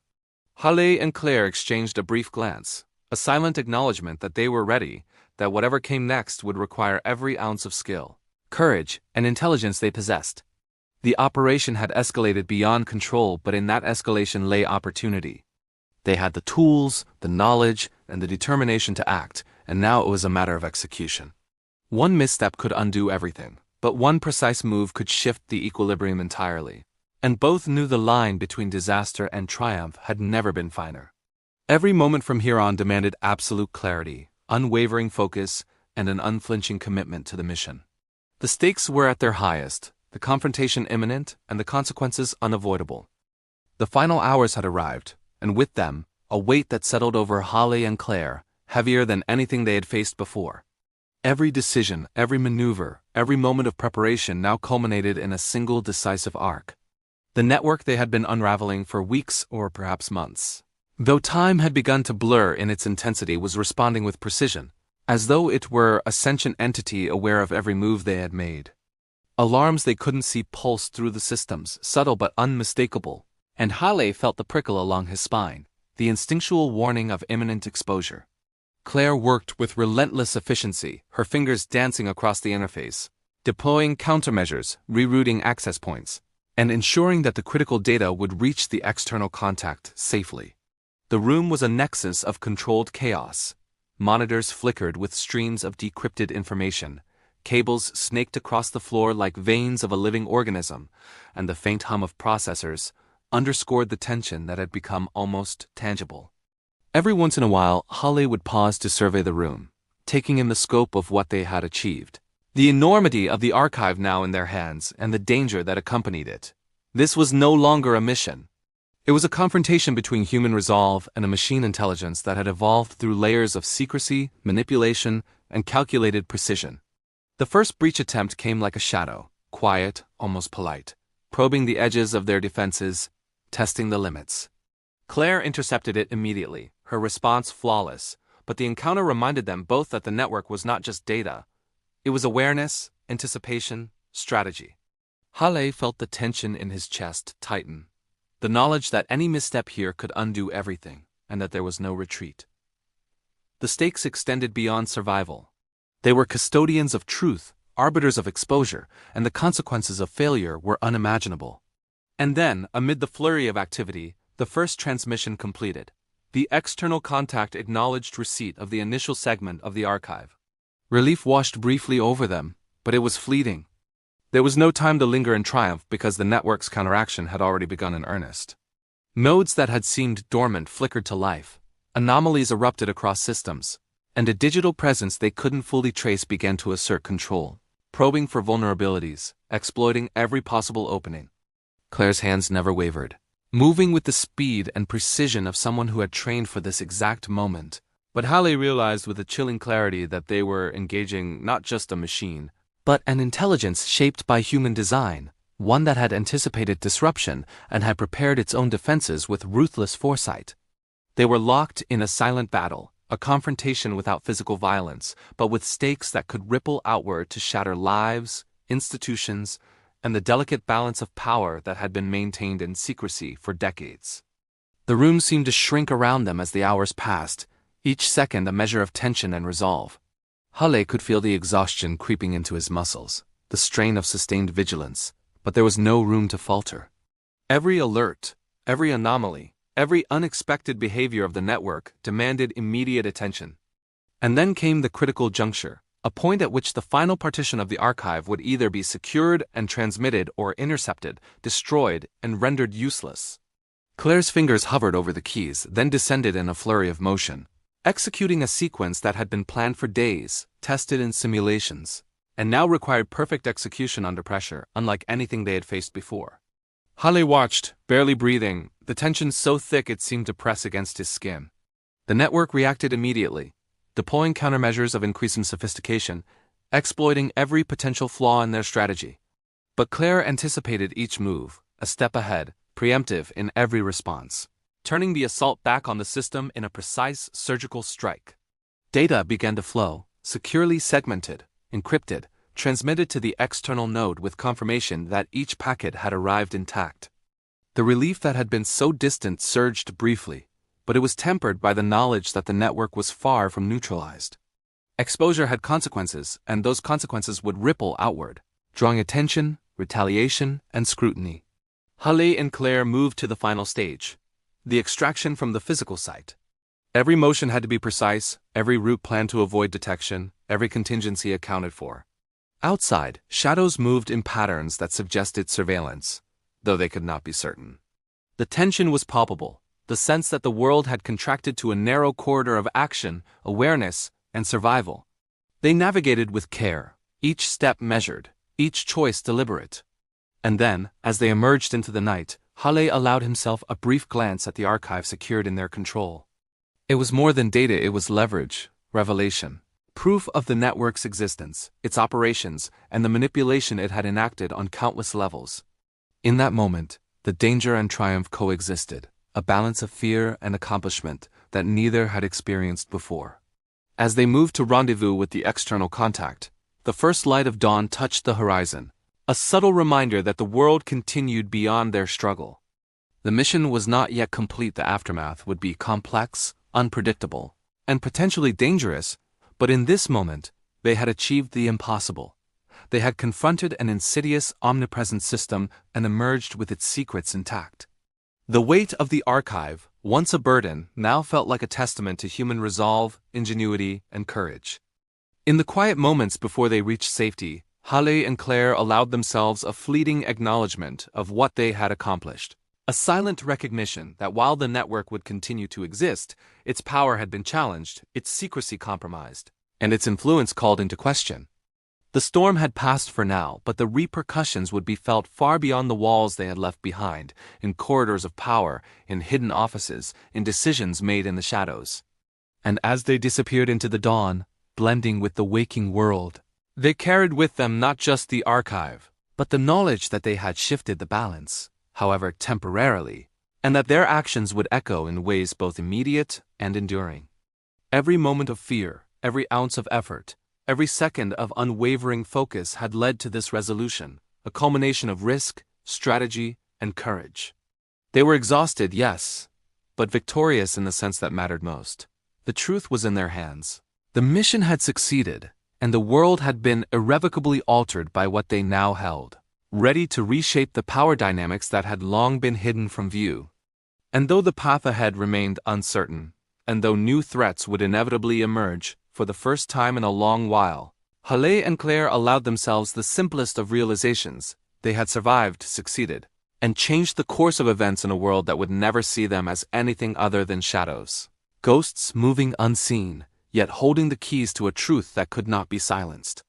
Halle and Claire exchanged a brief glance, a silent acknowledgement that they were ready, that whatever came next would require every ounce of skill, courage, and intelligence they possessed. The operation had escalated beyond control, but in that escalation lay opportunity. They had the tools, the knowledge, and the determination to act, and now it was a matter of execution. One misstep could undo everything, but one precise move could shift the equilibrium entirely. And both knew the line between disaster and triumph had never been finer. Every moment from here on demanded absolute clarity, unwavering focus, and an unflinching commitment to the mission. The stakes were at their highest, the confrontation imminent, and the consequences unavoidable. The final hours had arrived, and with them, a weight that settled over Halle and Claire, heavier than anything they had faced before. Every decision, every maneuver, every moment of preparation now culminated in a single decisive arc. The network they had been unraveling for weeks or perhaps months, though time had begun to blur in its intensity, was responding with precision, as though it were a sentient entity aware of every move they had made. Alarms they couldn't see pulsed through the systems, subtle but unmistakable, and Halle felt the prickle along his spine, the instinctual warning of imminent exposure. Claire worked with relentless efficiency, her fingers dancing across the interface, deploying countermeasures, rerouting access points, and ensuring that the critical data would reach the external contact safely. The room was a nexus of controlled chaos. Monitors flickered with streams of decrypted information, cables snaked across the floor like veins of a living organism, and the faint hum of processors underscored the tension that had become almost tangible. Every once in a while, Hale would pause to survey the room, taking in the scope of what they had achieved. The enormity of the archive now in their hands and the danger that accompanied it. This was no longer a mission. It was a confrontation between human resolve and a machine intelligence that had evolved through layers of secrecy, manipulation, and calculated precision. The first breach attempt came like a shadow, quiet, almost polite, probing the edges of their defenses, testing the limits. Claire intercepted it immediately, her response flawless, but the encounter reminded them both that the network was not just data. It was awareness, anticipation, strategy. Hale felt the tension in his chest tighten, the knowledge that any misstep here could undo everything, and that there was no retreat. The stakes extended beyond survival. They were custodians of truth, arbiters of exposure, and the consequences of failure were unimaginable. And then, amid the flurry of activity, the first transmission completed. The external contact acknowledged receipt of the initial segment of the archive. Relief washed briefly over them, but it was fleeting. There was no time to linger in triumph because the network's counteraction had already begun in earnest. Nodes that had seemed dormant flickered to life, anomalies erupted across systems, and a digital presence they couldn't fully trace began to assert control, probing for vulnerabilities, exploiting every possible opening. Claire's hands never wavered, moving with the speed and precision of someone who had trained for this exact moment. But Hale realized with a chilling clarity that they were engaging not just a machine, but an intelligence shaped by human design, one that had anticipated disruption and had prepared its own defenses with ruthless foresight. They were locked in a silent battle, a confrontation without physical violence, but with stakes that could ripple outward to shatter lives, institutions, and the delicate balance of power that had been maintained in secrecy for decades. The room seemed to shrink around them as the hours passed, each second a measure of tension and resolve. Hale could feel the exhaustion creeping into his muscles, the strain of sustained vigilance, but there was no room to falter. Every alert, every anomaly, every unexpected behavior of the network demanded immediate attention. And then came the critical juncture, a point at which the final partition of the archive would either be secured and transmitted or intercepted, destroyed, and rendered useless. Claire's fingers hovered over the keys, then descended in a flurry of motion, executing a sequence that had been planned for days, tested in simulations, and now required perfect execution under pressure, unlike anything they had faced before. Hale watched, barely breathing, the tension so thick it seemed to press against his skin. The network reacted immediately, deploying countermeasures of increasing sophistication, exploiting every potential flaw in their strategy. But Claire anticipated each move, a step ahead, preemptive in every response, turning the assault back on the system in a precise surgical strike. Data began to flow, securely segmented, encrypted, transmitted to the external node with confirmation that each packet had arrived intact. The relief that had been so distant surged briefly, but it was tempered by the knowledge that the network was far from neutralized. Exposure had consequences, and those consequences would ripple outward, drawing attention, retaliation, and scrutiny. Hale and Claire moved to the final stage, the extraction from the physical site. Every motion had to be precise, every route planned to avoid detection, every contingency accounted for. Outside, shadows moved in patterns that suggested surveillance, though they could not be certain. The tension was palpable, the sense that the world had contracted to a narrow corridor of action, awareness, and survival. They navigated with care, each step measured, each choice deliberate. And then, as they emerged into the night, Hale allowed himself a brief glance at the archive secured in their control. It was more than data, it was leverage, revelation, proof of the network's existence, its operations, and the manipulation it had enacted on countless levels. In that moment, the danger and triumph coexisted, a balance of fear and accomplishment that neither had experienced before. As they moved to rendezvous with the external contact, the first light of dawn touched the horizon, a subtle reminder that the world continued beyond their struggle. The mission was not yet complete. The aftermath would be complex, unpredictable, and potentially dangerous, but in this moment, they had achieved the impossible. They had confronted an insidious, omnipresent system and emerged with its secrets intact. The weight of the archive, once a burden, now felt like a testament to human resolve, ingenuity, and courage. In the quiet moments before they reached safety, Hale and Claire allowed themselves a fleeting acknowledgement of what they had accomplished. A silent recognition that while the network would continue to exist, its power had been challenged, its secrecy compromised, and its influence called into question. The storm had passed for now, but the repercussions would be felt far beyond the walls they had left behind, in corridors of power, in hidden offices, in decisions made in the shadows. And as they disappeared into the dawn, blending with the waking world, they carried with them not just the archive, but the knowledge that they had shifted the balance, however temporarily, and that their actions would echo in ways both immediate and enduring. Every moment of fear, every ounce of effort, every second of unwavering focus had led to this resolution, a culmination of risk, strategy, and courage. They were exhausted, yes, but victorious in the sense that mattered most. The truth was in their hands. The mission had succeeded, and the world had been irrevocably altered by what they now held, ready to reshape the power dynamics that had long been hidden from view. And though the path ahead remained uncertain, and though new threats would inevitably emerge, for the first time in a long while, Halle and Claire allowed themselves the simplest of realizations. They had survived, succeeded, and changed the course of events in a world that would never see them as anything other than shadows. Ghosts moving unseen, yet holding the keys to a truth that could not be silenced.